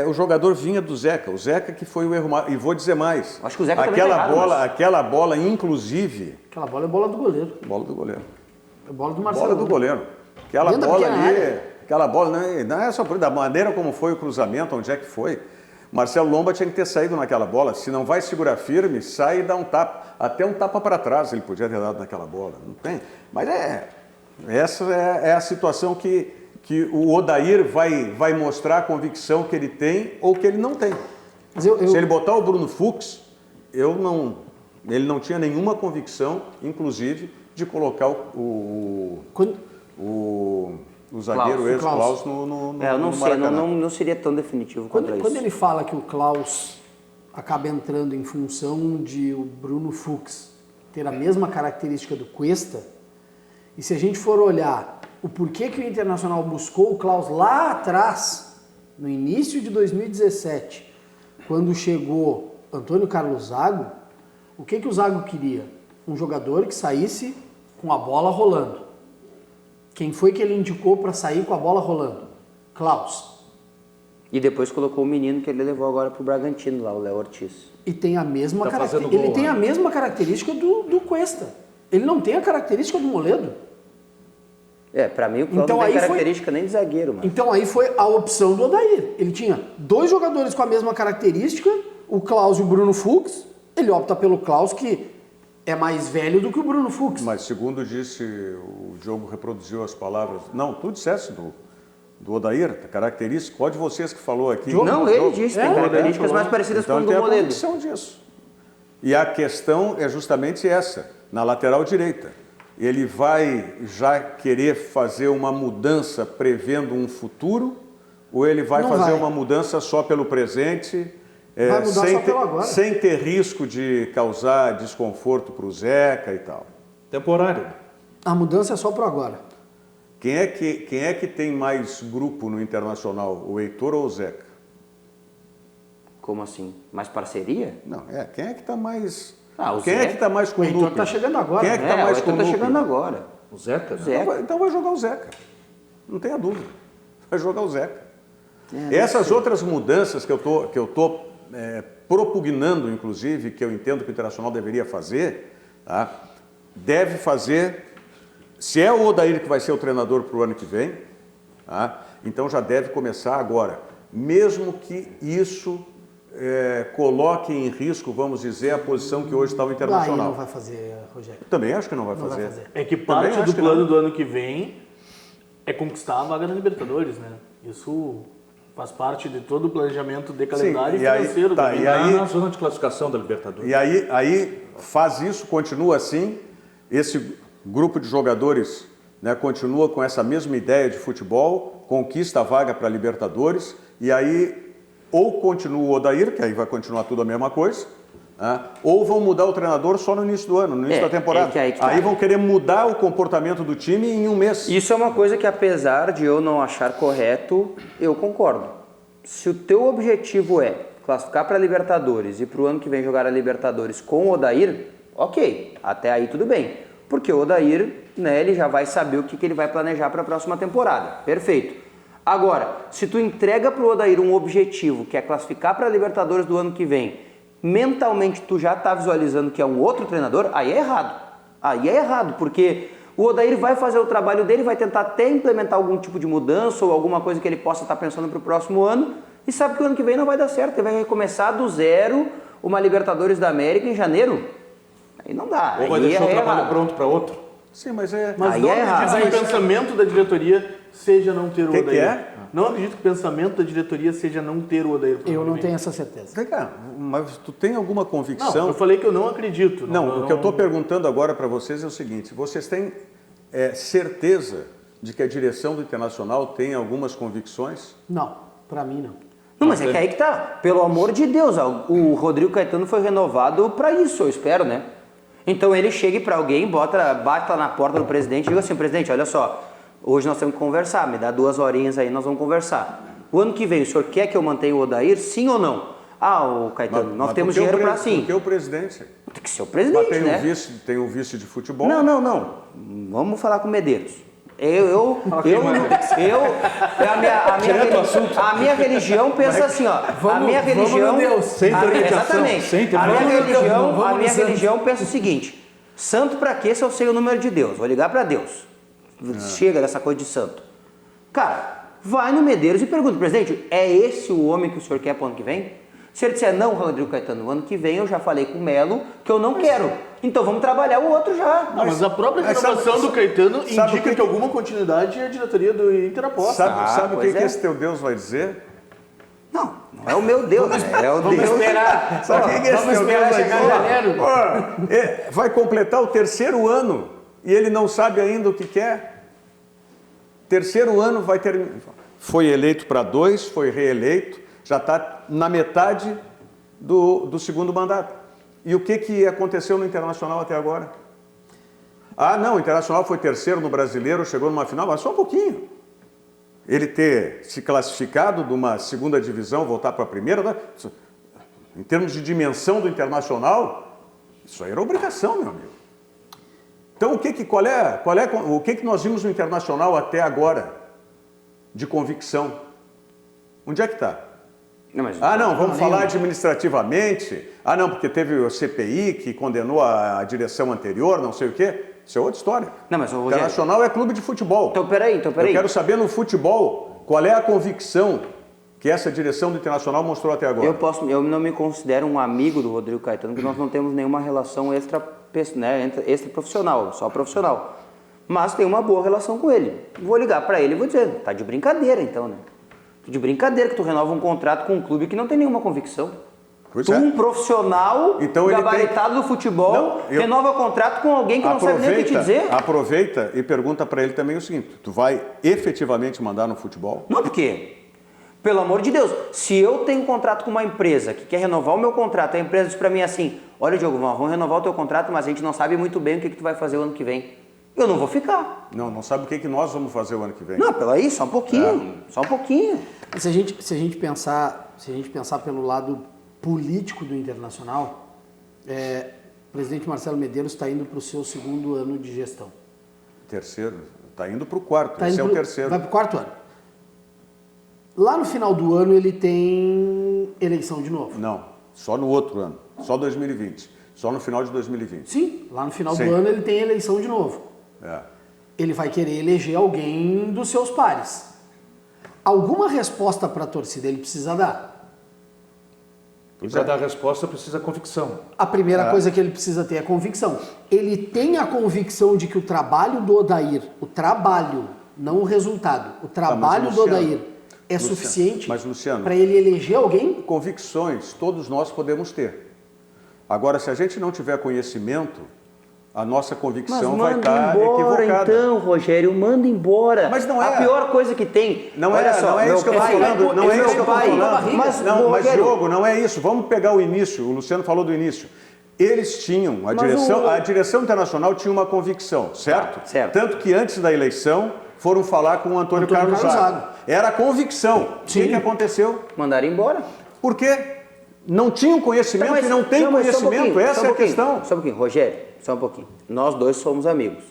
o jogador vinha do Zeca. O Zeca que foi o erro. E vou dizer mais. Acho que o Zeca também tá errado, Aquela bola, inclusive... Aquela bola é bola do goleiro. Bola do goleiro. É bola do Marcelo. Bola do goleiro. Aquela Dentro da bola pequena ali... área. Aquela bola, não é só por da maneira como foi o cruzamento, onde é que foi. Marcelo Lomba tinha que ter saído naquela bola. Se não vai segurar firme, sai e dá um tapa. Até um tapa para trás ele podia ter dado naquela bola. Não tem? Mas essa é a situação que o Odair vai mostrar a convicção que ele tem ou que ele não tem. Mas Se ele botar o Bruno Fux, ele não tinha nenhuma convicção, inclusive, de colocar o zagueiro Klaus, ex-Klaus no Eu não sei, Maracanã. não seria tão definitivo contra Quando isso. ele fala que o Klaus acaba entrando em função de o Bruno Fux ter a mesma característica do Cuesta, e se a gente for olhar o porquê que o Internacional buscou o Klaus lá atrás, no início de 2017, quando chegou Antônio Carlos Zago, o que o Zago queria? Um jogador que saísse com a bola rolando. Quem foi que ele indicou para sair com a bola rolando? Klaus. E depois colocou o menino que ele levou agora pro Bragantino lá, o Léo Ortiz. E tem a mesma Tá fazendo característica. Ele gol, tem né? a mesma característica do Cuesta. Ele não tem a característica do Moledo. Pra mim o Klaus Então não tem aí foi- característica nem de zagueiro, mano. Então aí foi a opção do Odair. Ele tinha 2 jogadores com a mesma característica, o Klaus e o Bruno Fux. Ele opta pelo Klaus, que é mais velho do que o Bruno Fux. Mas segundo disse, o Diogo reproduziu as palavras. Não, tu disseste do Odair, característica, qual de vocês que falou aqui? Não, ele disse, tem características falou. mais parecidas Então com ele o do tem a Moledo. convicção disso. E a questão é justamente essa, na lateral direita. ele vai já querer fazer uma mudança prevendo um futuro? Ou ele vai fazer uma mudança só pelo presente, Vai mudar sem, só pelo agora. sem ter risco de causar desconforto para o Zeca e tal? Temporário. A mudança é só pro agora. Quem é que tem mais grupo no Internacional, o Heitor ou o Zeca? Como assim? Mais parceria? Não, quem é que está mais... Ah, o quem é Zeca. que está mais com o O Heitor núcleo? tá chegando agora. Quem é que está mais o com o Heitor tá núcleo? chegando agora. O Zeca? Zeca. Então vai jogar o Zeca. Não tenha dúvida. Vai jogar o Zeca. Essas outras mudanças que eu tô propugnando, inclusive, que eu entendo que o Internacional deveria fazer, tá? Deve fazer... Se é o Odair que vai ser o treinador para o ano que vem, tá? Então já deve começar agora. Mesmo que isso coloque em risco, vamos dizer, a posição que hoje está o Aí Internacional. não vai fazer, Rogério. Também acho que não vai Não vai fazer. fazer. É que Também parte acho do que plano não. do ano que vem é conquistar a vaga na Libertadores, né? Isso faz parte de todo o planejamento de calendário e aí, financeiro. tá, também. e aí- Na zona de classificação da Libertadores. E aí faz isso, continua assim, esse grupo de jogadores, né, continua com essa mesma ideia de futebol, conquista a vaga para a Libertadores, e aí ou continua o Odair, que aí vai continuar tudo a mesma coisa, né, ou vão mudar o treinador só no início do ano, no início da temporada. que tá. Aí vão querer mudar o comportamento do time em um mês. Isso é uma coisa que, apesar de eu não achar correto, eu concordo. Se o teu objetivo é classificar para a Libertadores e para o ano que vem jogar a Libertadores com o Odair, ok, até aí tudo bem. Porque o Odair, né, ele já vai saber o que ele vai planejar para a próxima temporada. Perfeito. Agora, se tu entrega para o Odair um objetivo, que é classificar para a Libertadores do ano que vem, mentalmente tu já está visualizando que é um outro treinador, aí é errado. Aí é errado, porque o Odair vai fazer o trabalho dele, vai tentar até implementar algum tipo de mudança ou alguma coisa que ele possa estar pensando para o próximo ano e sabe que o ano que vem não vai dar certo, ele vai recomeçar do zero uma Libertadores da América em janeiro. Aí não dá, Ou vai aí deixar o é trabalho errado. pronto para outro. Sim, mas Mas Aí não é errado. acredito que o pensamento da diretoria seja não ter o Que Odair. é? Não acredito que o pensamento da diretoria seja não ter o Odair. pro Eu ano não que tenho vem. essa certeza. Vem cá, mas tu tem alguma convicção? Não, eu falei que eu não acredito. Não, o que eu estou perguntando agora para vocês é o seguinte: vocês têm certeza de que a direção do Internacional tem algumas convicções? Não, pra mim não. Não, mas é que aí que tá. Pelo amor de Deus, o Rodrigo Caetano foi renovado para isso, eu espero, né? Então ele chega para alguém, bate lá na porta do presidente e diga assim: presidente, olha só, hoje nós temos que conversar, me dá 2 horinhas aí, nós vamos conversar. O ano que vem, o senhor quer que eu mantenha o Odair, sim ou não? Ah, o Caetano, nós temos dinheiro para sim. Porque o presidente. Tem que ser o Mas presidente, tem né? tem o vice de futebol. Não. Vamos falar com o Medeiros. A minha religião pensa assim, ó. A minha religião. Sem intermediação, Exatamente. sem A intermediação. minha religião pensa o seguinte: santo pra quê se eu sei o número de Deus? Vou ligar pra Deus. Chega dessa coisa de santo. Cara, vai no Medeiros e pergunta, presidente, é esse o homem que o senhor quer pro ano que vem? Se ele disser, não, Rodrigo Caetano, no ano que vem eu já falei com o Melo que eu não quero. Então vamos trabalhar o outro já. Não, mas a própria renovação do Caetano indica que alguma continuidade a diretoria do Inter aposta. Sabe o que pois é. esse teu Deus vai dizer? Não é o meu Deus, né? É o Deus. Sabe o que esse teu Deus vai dizer? Vai completar o 3º ano e ele não sabe ainda o que quer. 3º ano vai terminar. Foi eleito para 2, foi reeleito, já está na metade do 2º mandato. E o que aconteceu no Internacional até agora? Ah, não, o Internacional foi 3º no Brasileiro, chegou numa final, mas só um pouquinho. Ele ter se classificado de uma 2ª divisão, voltar para a 1ª, né? Em termos de dimensão do Internacional, isso aí era obrigação, meu amigo. Então, o que nós vimos no Internacional até agora de convicção? Onde é que está? Vamos falar administrativamente. Ah, não, porque teve o CPI que condenou a direção anterior, não sei o quê. Isso é outra história. Não, mas, Rogério, Internacional é clube de futebol. Então, peraí. Eu quero saber no futebol qual é a convicção que essa direção do Internacional mostrou até agora. Eu não me considero um amigo do Rodrigo Caetano, porque nós não temos nenhuma relação extra profissional, só profissional. Mas tem uma boa relação com ele. Vou ligar para ele e vou dizer, tá de brincadeira então, né? De brincadeira que tu renova um contrato com um clube que não tem nenhuma convicção. Pois Tu, é. um profissional Então ele gabaritado do futebol, renova contrato com alguém que não sabe nem o que te dizer? Aproveita e pergunta para ele também o seguinte, tu vai efetivamente mandar no futebol? Não, por quê? Pelo amor de Deus, se eu tenho um contrato com uma empresa que quer renovar o meu contrato, a empresa diz para mim assim, olha Diogo, vamos renovar o teu contrato, mas a gente não sabe muito bem o que tu vai fazer o ano que vem. Eu não vou ficar. Não sabe o que nós vamos fazer o ano que vem. Não, peraí, só um pouquinho, só um pouquinho. Se a gente pensar pelo lado político do Internacional, o presidente Marcelo Medeiros está indo para o seu 2º ano de gestão. Terceiro, está indo para o 4º, esse é o terceiro. Vai para o 4º ano. Lá no final do ano ele tem eleição de novo. Não, só no outro ano, só 2020, só no final de 2020. Sim, lá no final do ano ele tem eleição de novo. Ele vai querer eleger alguém dos seus pares. Alguma resposta para a torcida ele precisa dar. E para dar resposta precisa convicção. A primeira coisa que ele precisa ter é convicção. Ele tem a convicção de que o trabalho do Odair, o trabalho, não o resultado, o trabalho do Odair é suficiente para ele eleger alguém? Convicções todos nós podemos ter. Agora, se a gente não tiver conhecimento, a nossa convicção vai estar equivocada. Então, Rogério, manda embora. Mas não é. A pior coisa que tem. Não é isso que eu estou falando. Não é isso que eu estou falando. Mas, Diogo, não é isso. Vamos pegar o início. O Luciano falou do início. Eles tinham, a direção internacional tinha uma convicção, certo? Certo. Tanto que antes da eleição foram falar com o Antônio Carlos Zago. Era a convicção. O que aconteceu? Mandaram embora. Por quê? Não tinham conhecimento e não tem conhecimento. Essa é a questão. Só um pouquinho, Rogério, só um pouquinho. Nós dois somos amigos.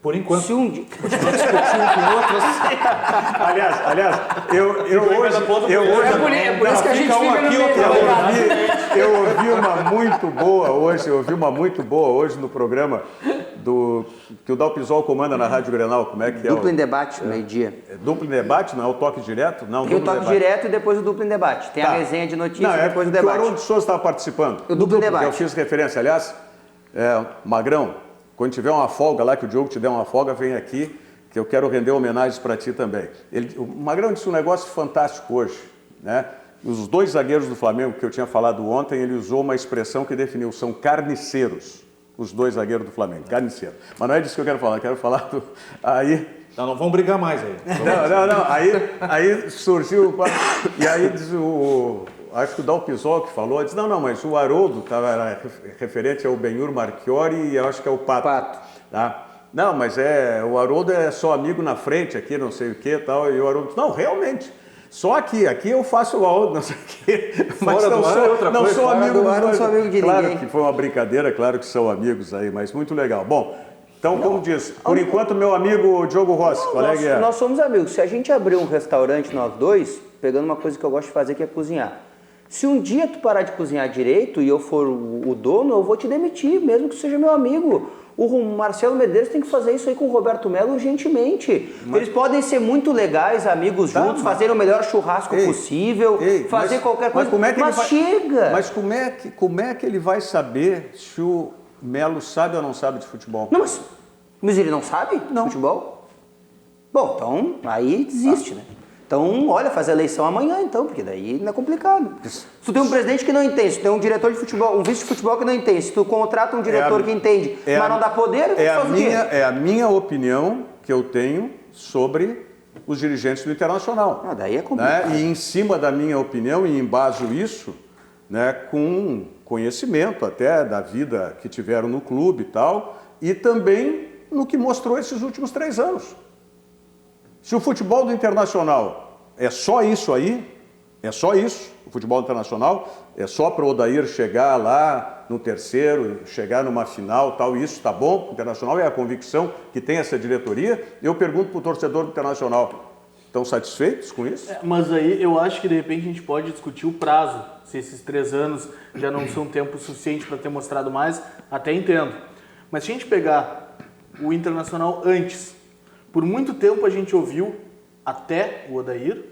Por enquanto. Se um dia discutir com outros. Aliás, eu hoje. É por isso que a gente fica Eu ouvi uma muito boa hoje no programa que o Dalpisol comanda na Rádio Grenal. Como é que é? Duplo em debate, meio-dia. Duplo em debate, não é o toque direto? Não, tem o toque direto e depois o duplo em debate. Tem a resenha de notícias e depois o debate. O Haroldo de Souza estava participando. O duplo em debate. Eu fiz referência, aliás, Magrão, quando tiver uma folga lá, que o Diogo te der uma folga, vem aqui, que eu quero render homenagens para ti também. O Magrão disse um negócio fantástico hoje, né? Os dois zagueiros do Flamengo, que eu tinha falado ontem, ele usou uma expressão que definiu, são carniceiros, os dois zagueiros do Flamengo, carniceiro. Mas não é disso que eu quero falar do... Aí... Não vamos brigar mais aí. Não. Aí surgiu... E aí diz acho que o Dalpisol que falou, disse, não, mas o Haroldo era referente ao Benhur Marchiori e eu acho que é o Pato. Tá? Não, mas o Haroldo é só amigo na frente aqui, não sei o que e tal, e o Haroldo disse, não, realmente, só aqui eu faço o Haroldo, não sei o que, mas não sou amigo do não sou amigo de claro ninguém. Que foi uma brincadeira, claro que são amigos aí, mas muito legal. Bom, então, como diz, por enquanto, meu amigo Diogo Rossi, colega... Nós somos amigos. Se a gente abrir um restaurante, nós dois, pegando uma coisa que eu gosto de fazer, que é cozinhar. Se um dia tu parar de cozinhar direito e eu for o dono, eu vou te demitir, mesmo que seja meu amigo. O Marcelo Medeiros tem que fazer isso aí com o Roberto Melo urgentemente. Eles podem ser muito legais, amigos juntos, fazer o melhor churrasco possível, fazer qualquer coisa, mas chega! Mas como é que ele vai saber se o Melo sabe ou não sabe de futebol? Não, mas ele não sabe de futebol? Bom, então aí desiste, né? Então, olha, faz a eleição amanhã, então, porque daí não é complicado. Se tu tem um presidente que não entende, se tu tem um diretor de futebol, um vice de futebol que não entende, se tu contrata um diretor que entende, mas não dá poder, faz o quê? É a minha opinião que eu tenho sobre os dirigentes do Internacional. Daí é complicado. Né? E em cima da minha opinião, e embaso isso, né, com conhecimento até da vida que tiveram no clube e tal, e também no que mostrou esses últimos 3 anos. Se o futebol do Internacional é só isso aí, o futebol internacional é só para o Odair chegar lá no terceiro, chegar numa final, tal, isso está bom, o Internacional é a convicção que tem essa diretoria, eu pergunto para o torcedor do Internacional, estão satisfeitos com isso? Mas aí eu acho que de repente a gente pode discutir o prazo, se esses 3 anos já não são tempo suficiente para ter mostrado mais, até entendo. Mas se a gente pegar o Internacional antes, por muito tempo a gente ouviu, até o Odair,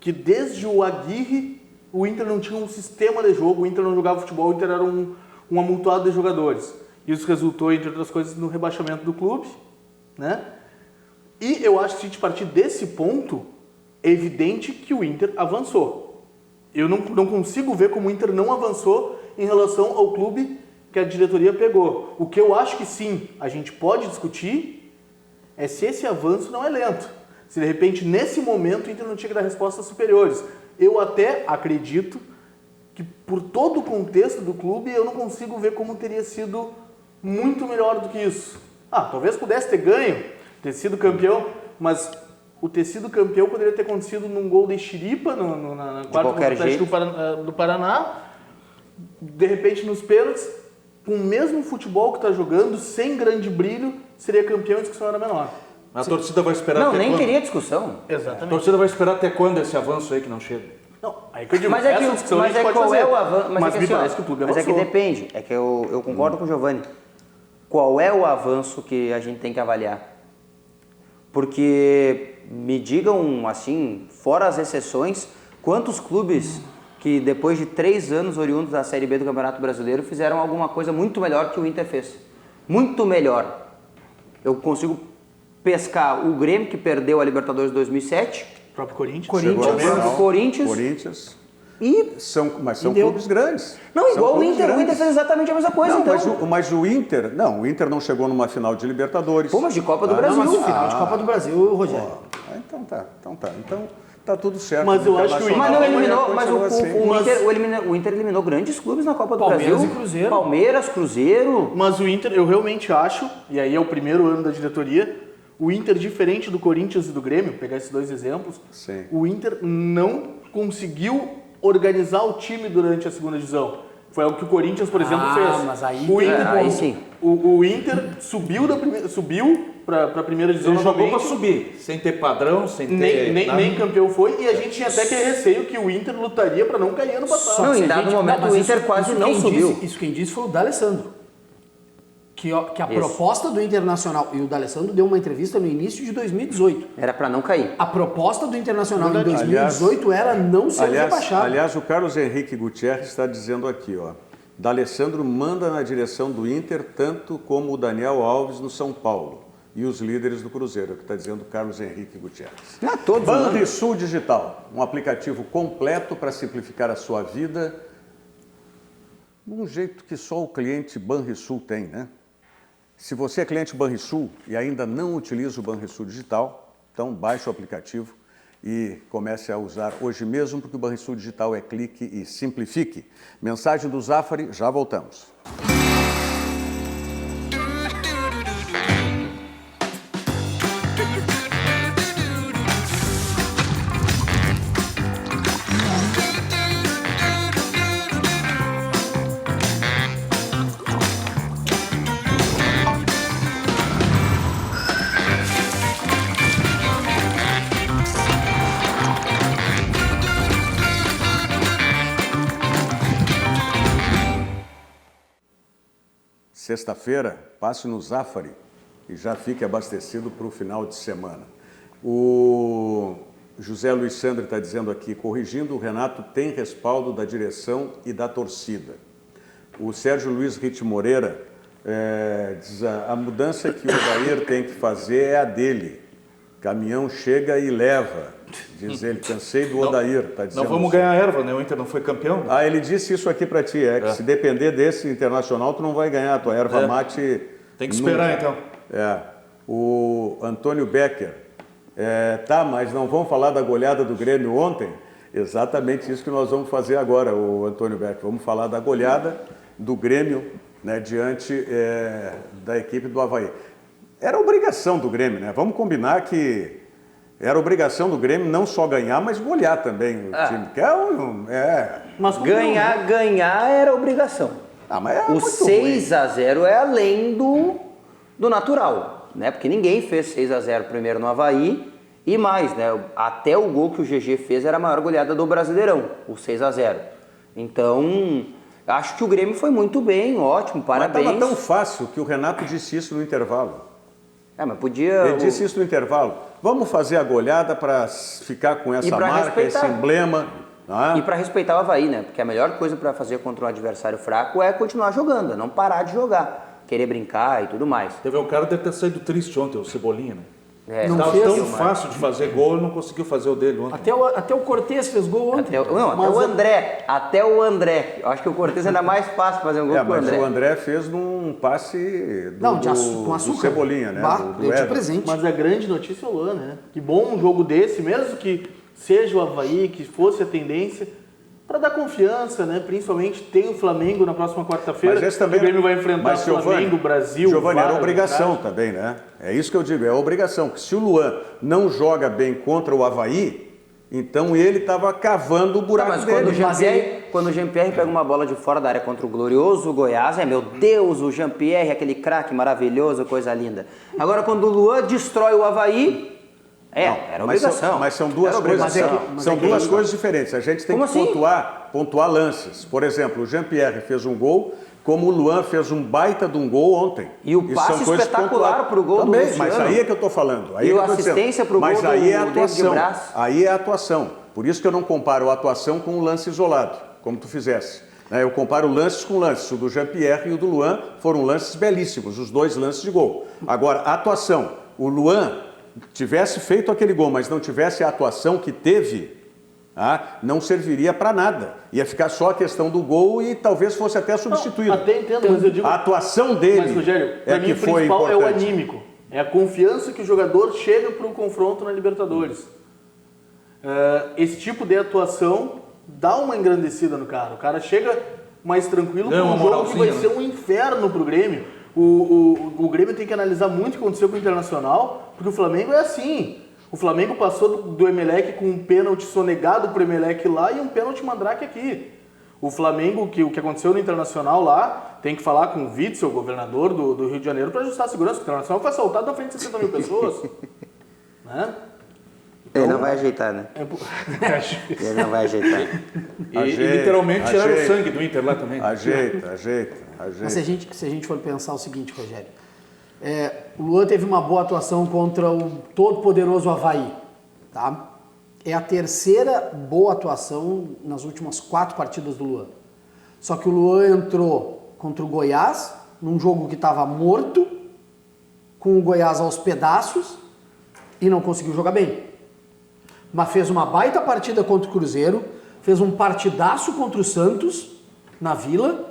que desde o Aguirre o Inter não tinha um sistema de jogo, o Inter não jogava futebol, o Inter era um amontoado de jogadores. Isso resultou, entre outras coisas, no rebaixamento do clube, né? E eu acho que se a gente partir desse ponto, é evidente que o Inter avançou. Eu não consigo ver como o Inter não avançou em relação ao clube que a diretoria pegou. O que eu acho que sim, a gente pode discutir é se esse avanço não é lento. Se de repente, nesse momento, o Inter não tinha que dar respostas superiores. Eu até acredito que por todo o contexto do clube, eu não consigo ver como teria sido muito melhor do que isso. Talvez pudesse ter ganho, ter sido campeão, mas o ter sido campeão poderia ter acontecido num gol de xiripa na quarta do Paraná. De repente, nos pênaltis, com o mesmo futebol que está jogando, sem grande brilho, seria campeão e a discussão era menor. A torcida vai esperar Não, até nem quando? teria discussão. Exatamente. A torcida vai esperar até quando esse avanço aí que não chega? Não, aí que eu digo, Mas é que, essa discussão a mas gente é pode qual fazer. é o avanço? Mas é me que, parece que o clube mas é que avançou. depende. É que eu concordo com o Giovanni. Qual é o avanço que a gente tem que avaliar? Porque me digam assim, fora as exceções, quantos clubes que depois de 3 anos oriundos da Série B do Campeonato Brasileiro fizeram alguma coisa muito melhor que o Inter fez? Muito melhor. Eu consigo pescar o Grêmio, que perdeu a Libertadores de 2007. O próprio Corinthians. Corinthians. Mas são clubes grandes. Não, igual o Inter. O Inter fez exatamente a mesma coisa, não, então. Mas o Inter não chegou numa final de Libertadores. Pô, mas de Copa do Brasil. Não, mas final de Copa do Brasil, Rogério. Então tá tudo certo. Mas eu acho que o Inter... Mas não eliminou, mas assim. o Inter eliminou grandes clubes na Copa do Palmeiras Brasil. e Cruzeiro. Palmeiras, Cruzeiro. Mas o Inter, eu realmente acho, e aí é o primeiro ano da diretoria, o Inter, diferente do Corinthians e do Grêmio, pegar esses dois exemplos, sim, o Inter não conseguiu organizar o time durante a segunda divisão. Foi algo que o Corinthians, por exemplo, fez. Mas aí, sim. O Inter subiu para a primeira divisão. Ele jogou novamente. para subir, sem ter padrão, sem ter... Nem campeão foi, e a gente tinha até que receio que o Inter lutaria para não cair ano passado. Não, em dado momento o Inter quase não subiu. Isso quem disse foi o D'Alessandro. Que a proposta do Internacional, e o D'Alessandro deu uma entrevista no início de 2018. Era para não cair. A proposta do Internacional em 2018 era não ser rebaixado. Aliás, o Carlos Henrique Gutierrez está dizendo aqui, ó. D'Alessandro manda na direção do Inter, tanto como o Daniel Alves no São Paulo. E os líderes do Cruzeiro, que está dizendo o Carlos Henrique Gutierrez. Banrisul Digital, um aplicativo completo para simplificar a sua vida, de um jeito que só o cliente Banrisul tem, né? Se você é cliente Banrisul e ainda não utiliza o Banrisul Digital, então baixe o aplicativo e comece a usar hoje mesmo, porque o Banrisul Digital é clique e simplifique. Mensagem do Zafari, já voltamos. Sexta-feira, passe no Zafari e já fique abastecido para o final de semana. O José Luiz Sandri está dizendo aqui, corrigindo, o Renato tem respaldo da direção e da torcida. O Sérgio Luiz Ritt Moreira diz, a mudança que o Odair tem que fazer é a dele. Caminhão chega e leva, diz ele, cansei do Odair. Tá dizendo não vamos ganhar a erva, né? O Inter não foi campeão. Né? Ele disse isso aqui para ti, que se depender desse Internacional, tu não vai ganhar a tua erva mate. Tem que esperar, então. O Antônio Becker, mas não vamos falar da goleada do Grêmio ontem? Exatamente isso que nós vamos fazer agora, o Antônio Becker. Vamos falar da goleada do Grêmio, né, diante da equipe do Avaí. Era obrigação do Grêmio, né? Vamos combinar que era obrigação do Grêmio não só ganhar, mas golear também o time. Que Mas ganhar era obrigação. Mas o 6-0 é além do natural, né? Porque ninguém fez 6-0 primeiro no Avaí e mais, né? Até o gol que o GG fez era a maior goleada do Brasileirão, o 6-0. Então, acho que o Grêmio foi muito bem, ótimo, parabéns. Mas estava tão fácil que o Renato disse isso no intervalo. Mas podia... Ele disse isso no intervalo. Vamos fazer a goleada para ficar com essa marca, esse emblema. E para respeitar o Avaí, né? Porque a melhor coisa para fazer contra um adversário fraco é continuar jogando, não parar de jogar. Querer brincar e tudo mais. Teve um cara que deve ter saído triste ontem, o Cebolinha, né? Não Estava fez, tão Gilmar. fácil de fazer gol, não conseguiu fazer o dele ontem. Até o Cortez fez gol ontem. Até o André. Eu acho que o Cortez é ainda mais fácil fazer um gol que o Mas André. o André fez num passe com açúcar. do Cebolinha, né? Bah, do deu de Éder. presente. Mas a grande notícia é o Luan, né? Que bom um jogo desse, mesmo que seja o Avaí, que fosse a tendência, para dar confiança, né? Principalmente tem o Flamengo na próxima quarta-feira. Mas esse também, o Grêmio vai enfrentar o Flamengo, Brasil, Giovanni, era VAR, obrigação arbitragem. também, né? É isso que eu digo, é obrigação. Que se o Luan não joga bem contra o Avaí, então ele estava cavando o buraco Mas dele. quando o Jean-Pierre pega uma bola de fora da área contra o glorioso Goiás, meu Deus, o Jean-Pierre, aquele craque maravilhoso, coisa linda. Agora, quando o Luan destrói o Avaí, era obrigação. Mas são duas coisas, coisas diferentes. A gente tem Como que assim? pontuar lances. Por exemplo, o Jean-Pierre fez um gol, como o Luan fez um baita de um gol ontem. E o passe espetacular pro gol do Luciano. Mas aí é que eu estou falando. Aí E é que a eu tô dizendo. assistência pro gol Mas aí é a do David atuação. Braz. Aí é a atuação. Por isso que eu não comparo a atuação com o lance isolado, como tu fizesse. Eu comparo lances com lances. O do Jean-Pierre e o do Luan foram lances belíssimos, os dois lances de gol. Agora, a atuação. O Luan tivesse feito aquele gol, mas não tivesse a atuação que teve, não serviria para nada. Ia ficar só a questão do gol e talvez fosse até substituído. Até entendo, mas eu digo... A atuação dele Mas, Rogério, para mim o principal é o anímico. É a confiança que o jogador chega para um confronto na Libertadores. Esse tipo de atuação dá uma engrandecida no cara. O cara chega mais tranquilo para um jogo que vai ser um inferno para o Grêmio. O Grêmio tem que analisar muito o que aconteceu com o Internacional, porque o Flamengo é assim. O Flamengo passou do Emelec com um pênalti sonegado pro Emelec lá e um pênalti mandrake aqui. O Flamengo, o que aconteceu no Internacional lá, tem que falar com o Witzel, o governador do Rio de Janeiro, para ajustar a segurança. O Internacional foi assaltado na frente de 60 mil pessoas. Né? Ele não vai ajeitar, né? Ele não vai ajeitar. E literalmente tiraram o sangue do Inter lá também. Ajeita. Mas se a gente for pensar o seguinte, Rogério, o Luan teve uma boa atuação contra o todo-poderoso Avaí, tá? É a terceira boa atuação nas últimas 4 partidas do Luan. Só que o Luan entrou contra o Goiás, num jogo que estava morto, com o Goiás aos pedaços, e não conseguiu jogar bem. Mas fez uma baita partida contra o Cruzeiro, fez um partidaço contra o Santos, na Vila,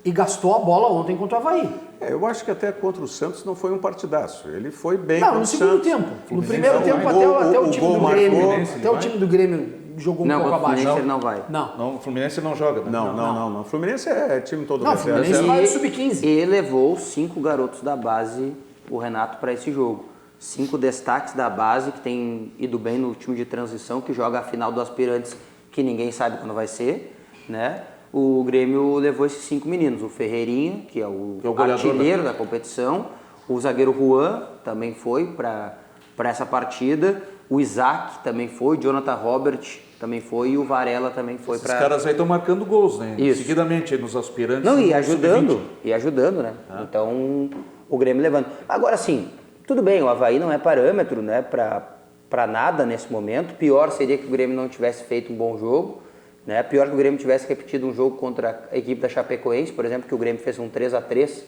e gastou a bola ontem contra o Avaí. Eu acho que até contra o Santos não foi um partidaço. Ele foi bem Não, contra no o segundo Santos. tempo. No primeiro tempo, até o time do Grêmio. Até o time do Grêmio jogou um pouco abaixo. Não, ele não vai. Não, o Fluminense não joga. Né? Não. O Fluminense é time todo Não, o Fluminense vai sub-15. E levou 5 garotos da base, o Renato, para esse jogo. 5 destaques da base que tem ido bem no time de transição, que joga a final do Aspirantes, que ninguém sabe quando vai ser, né? O Grêmio levou esses 5 meninos, o Ferreirinha, que é o artilheiro da competição, o zagueiro Juan também foi para essa partida, o Isaac também foi, o Jonathan Robert também foi e o Varela também foi para... Os caras aí estão marcando gols, né? Isso. Seguidamente nos aspirantes. Não, e ajudando, né? Então, o Grêmio levando. Agora sim, tudo bem, o Avaí não é parâmetro, né, para nada nesse momento. Pior seria que o Grêmio não tivesse feito um bom jogo. Né? Pior que o Grêmio tivesse repetido um jogo contra a equipe da Chapecoense, por exemplo, que o Grêmio fez um 3-3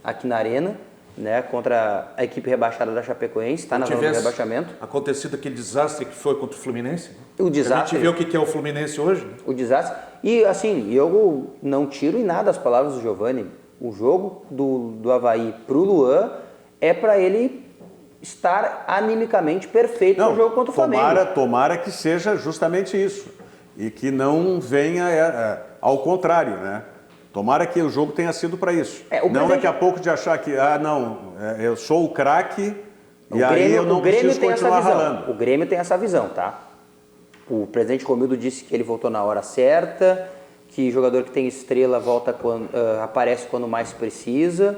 aqui na Arena, né? Contra a equipe rebaixada da Chapecoense, está na zona de rebaixamento. Acontecido aquele desastre que foi contra o Fluminense. O desastre. A gente vê o que é o Fluminense hoje. Né? O desastre. E assim, eu não tiro em nada as palavras do Giovanni. O jogo do Avaí pro Luan é para ele estar animicamente perfeito no jogo contra o Flamengo. Tomara que seja justamente isso. E que não venha ao contrário, né? Tomara que o jogo tenha sido para isso. Não daqui a pouco de achar que, eu sou o craque e aí eu não preciso continuar ralando. O Grêmio tem essa visão, tá? O presidente Romildo disse que ele voltou na hora certa, que jogador que tem estrela volta aparece quando mais precisa.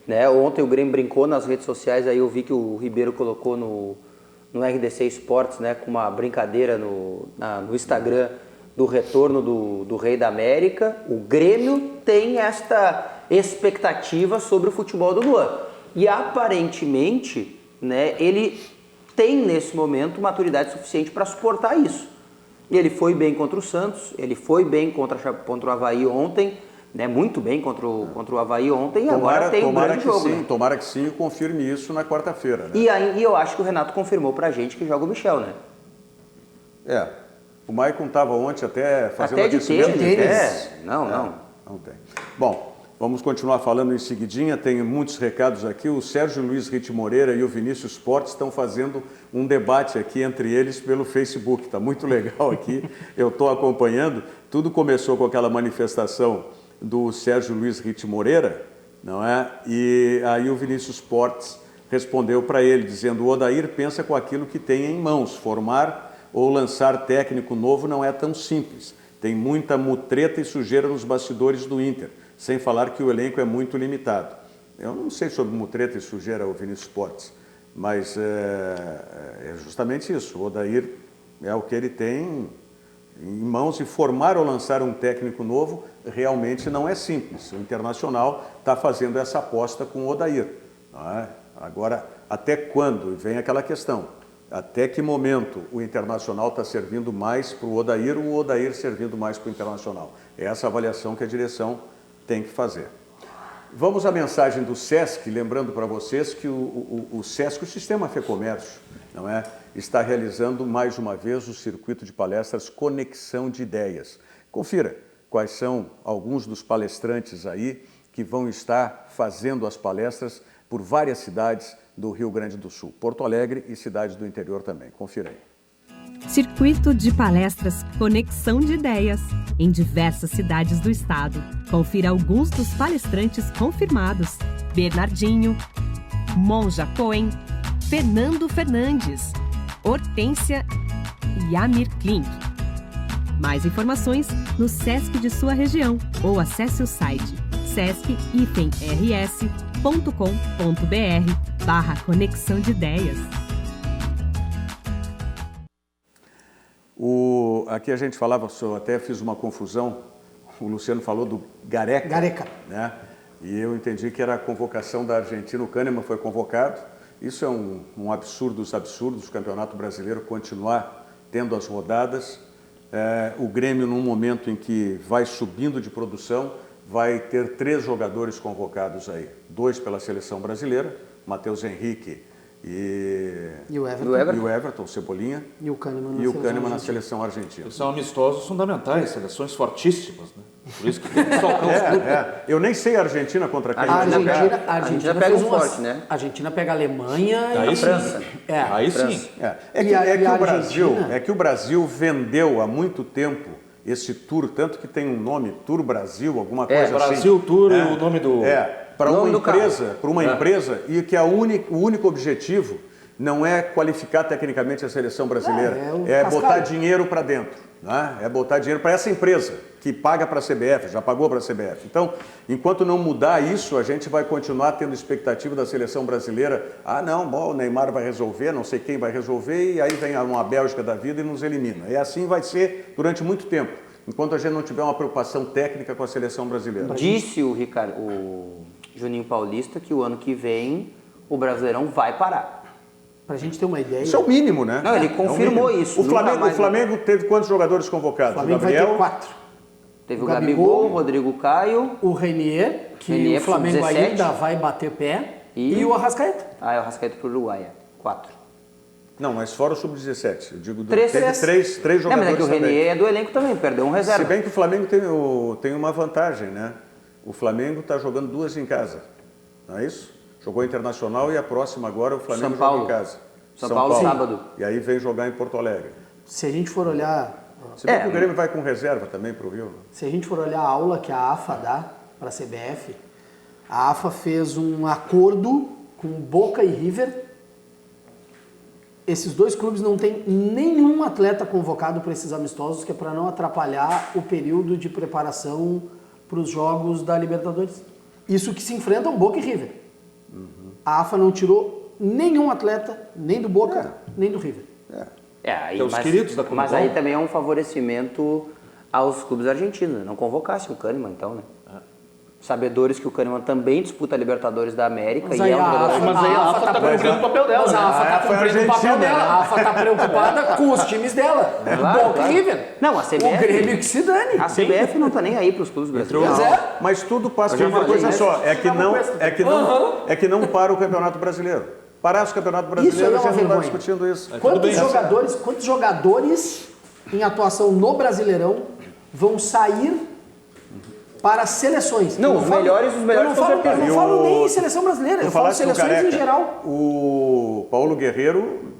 Né? Ontem o Grêmio brincou nas redes sociais, aí eu vi que o Ribeiro colocou no RDC Esportes, né, com uma brincadeira no Instagram do retorno do Rei da América. O Grêmio tem esta expectativa sobre o futebol do Luan. E aparentemente, né, ele tem nesse momento maturidade suficiente para suportar isso. Ele foi bem contra o Santos, ele foi bem contra o Avaí ontem, né, muito bem contra o Avaí ontem, e agora tem um grande jogo. Sim, né? Tomara que sim, confirme isso na quarta-feira. Né? E eu acho que o Renato confirmou pra gente que joga o Michel, né? O Maicon estava ontem até fazendo Até de aquecimento. tênis. Não. Não tem. Bom, vamos continuar falando em seguidinha, tem muitos recados aqui. O Sérgio Luiz Rite Moreira e o Vinícius Portes estão fazendo um debate aqui entre eles pelo Facebook. Está muito legal aqui, eu estou acompanhando. Tudo começou com aquela manifestação do Sérgio Luiz Rite Moreira, não é? E aí o Vinícius Portes respondeu para ele, dizendo: o Odair pensa com aquilo que tem em mãos, formar ou lançar técnico novo não é tão simples. Tem muita mutreta e sujeira nos bastidores do Inter, sem falar que o elenco é muito limitado. Eu não sei sobre mutreta e sujeira, o Vinícius Portes, mas é justamente isso. O Odair é o que ele tem em mãos, e formar ou lançar um técnico novo realmente não é simples. O Internacional está fazendo essa aposta com o Odair. Não é? Agora, até quando? Vem aquela questão. Até que momento o Internacional está servindo mais para o Odair servindo mais para o Internacional? É essa avaliação que a direção tem que fazer. Vamos à mensagem do SESC, lembrando para vocês que o SESC, o Sistema FEComércio, não é, está realizando mais uma vez o circuito de palestras Conexão de Ideias. Confira quais são alguns dos palestrantes aí que vão estar fazendo as palestras por várias cidades do Rio Grande do Sul, Porto Alegre e cidades do interior também. Confira aí. Circuito de palestras Conexão de Ideias, em diversas cidades do estado. Confira alguns dos palestrantes confirmados: Bernardinho, Monja Cohen, Fernando Fernandes, Hortência e Amir Klink. Mais informações no SESC de sua região ou acesse o site sesc-rs.com.br/conexão de ideias. Aqui a gente falava, eu até fiz uma confusão, o Luciano falou do Gareca. Né? E eu entendi que era a convocação da Argentina, o Kahneman foi convocado. Isso é um absurdo dos absurdos, o Campeonato Brasileiro continuar tendo as rodadas. O Grêmio, num momento em que vai subindo de produção, vai ter 3 jogadores convocados aí. 2 pela seleção brasileira, Matheus Henrique e o Everton, Cebolinha. E o Kahneman na seleção argentina. São amistosos fundamentais, seleções fortíssimas, né? Por isso que tem que soltar os clubes. Eu nem sei a Argentina contra quem a Argentina pega um forte, né? A Argentina pega a Alemanha e a França. Aí sim. É que o Brasil vendeu há muito tempo esse tour, tanto que tem um nome, Tour Brasil, alguma coisa assim. Brasil Tour, o nome do... Para uma empresa, e que o único objetivo não é qualificar tecnicamente a seleção brasileira, é botar dinheiro para dentro. Né? É botar dinheiro para essa empresa, que paga para a CBF, já pagou para a CBF. Então, enquanto não mudar isso, a gente vai continuar tendo expectativa da seleção brasileira. O Neymar vai resolver, não sei quem vai resolver, e aí vem uma Bélgica da vida e nos elimina. E assim vai ser durante muito tempo, enquanto a gente não tiver uma preocupação técnica com a seleção brasileira. Disse o Juninho Paulista que o ano que vem o Brasileirão vai parar. Pra gente ter uma ideia... Isso é o mínimo, né? Não, ele confirmou isso. O Flamengo teve quantos jogadores convocados? O Flamengo vai ter 4. Teve o Gabigol, o Rodrigo Caio... O Renier, que o Flamengo ainda vai bater pé. E o Arrascaeta. O Arrascaeta pro Uruguai, 4. Não, mas fora o Sub-17. Eu digo, três três jogadores. Mas é que o Renier é do elenco também, perdeu um reserva. Se bem que o Flamengo tem uma vantagem, né? O Flamengo está jogando 2 em casa, não é isso? Jogou Internacional e a próxima agora o Flamengo joga em casa. São Paulo sábado. E aí vem jogar em Porto Alegre. Se a gente for olhar... Se bem que o Grêmio vai com reserva também para o Rio. Né? Se a gente for olhar a aula que a AFA dá para a CBF, a AFA fez um acordo com Boca e River. Esses 2 clubes não têm nenhum atleta convocado para esses amistosos, que é para não atrapalhar o período de preparação para os jogos da Libertadores. Isso que se enfrentam Boca e River. A AFA não tirou nenhum atleta, nem do Boca, nem do River. Os queridos da Conmebol. Mas aí também é um favorecimento aos clubes argentinos. Não convocasse o Kahneman, então, né? sabedores que o Kahneman também disputa a Libertadores da América. Mas e aí é um jogador... Mas aí a AFA tá cumprindo o papel dela. Mas a AFA tá cumprindo o papel dela. A AFA tá preocupada com os times dela. Boca e River. Não, a CBF... O Grêmio que se dane. A CBF não tá nem aí pros clubes brasileiros. Mas é. Mas tudo passa por uma coisa só, é que não para o Campeonato Brasileiro. Parasse o Campeonato Brasileiro, Isso aí é a uma gente não está vergonha. discutindo isso. Quantos jogadores em atuação no Brasileirão vão sair para seleções? Não, os melhores com certeza. Eu não falo nem em seleção brasileira, eu falo seleções em geral. O Paulo Guerreiro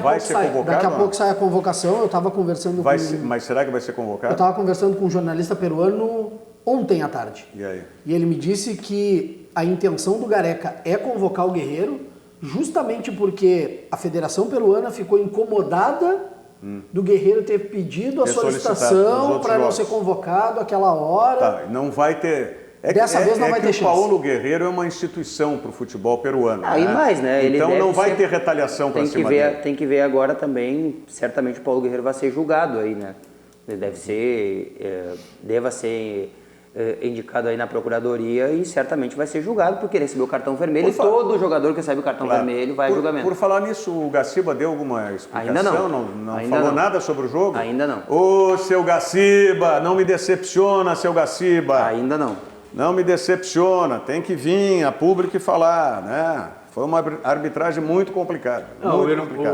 vai ser convocado? Daqui a pouco sai a convocação, eu estava conversando com... Mas será que vai ser convocado? Eu estava conversando com um jornalista peruano ontem à tarde. E aí? E ele me disse que a intenção do Gareca é convocar o Guerreiro justamente porque a Federação Peruana ficou incomodada do Guerreiro ter pedido a solicitação para não ser convocado àquela hora. Tá, não vai ter... Dessa vez não vai ter chance. O Paulo Guerreiro é uma instituição para o futebol peruano. Aí mais, né? Ele então não vai ter retaliação para cima dele. Tem que ver agora também, certamente o Paulo Guerreiro vai ser julgado aí, né? Ele deva ser indicado aí na procuradoria e certamente vai ser julgado porque recebeu o cartão vermelho. E todo jogador que recebe o cartão vermelho vai a julgamento. Por falar nisso, o Gaciba deu alguma explicação? Ainda não. Não falou nada sobre o jogo? Ainda não. Ô, seu Gaciba, não me decepciona, seu Gaciba. Ainda não. Não me decepciona, tem que vir a público e falar, né? Foi uma arbitragem muito complicada. Não,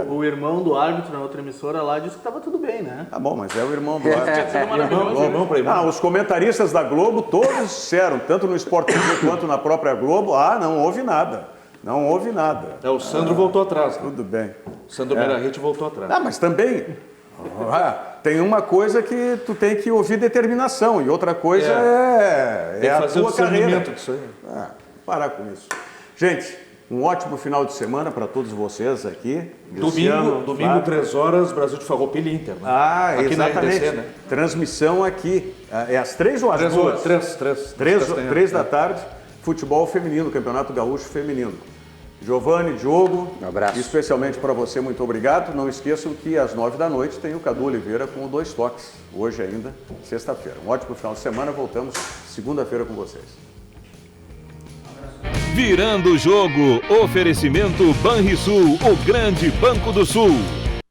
o irmão do árbitro na outra emissora lá disse que estava tudo bem, né? Tá bom, mas é o irmão do árbitro. Os comentaristas da Globo todos disseram, tanto no Sport TV quanto na própria Globo, não houve nada. Não houve nada. O Sandro voltou atrás. Né? Tudo bem. O Sandro Meirahit voltou atrás. Mas também... tem uma coisa que tu tem que ouvir determinação e outra coisa é a tua carreira. Disso aí. Parar com isso. Gente, um ótimo final de semana para todos vocês aqui. Domingo 3 horas, Brasil de Farroupilha e Inter. Né? Aqui exatamente. Na RDC, né? Transmissão aqui. É às 3 ou às 2? 3 da tarde. Futebol feminino, Campeonato Gaúcho Feminino. Giovanni, Diogo, um abraço. Especialmente para você, muito obrigado. Não esqueçam que às 9 da noite tem o Cadu Oliveira com o Dois Toques. Hoje ainda, sexta-feira. Um ótimo final de semana. Voltamos segunda-feira com vocês. Virando o jogo, oferecimento Banrisul, o grande Banco do Sul.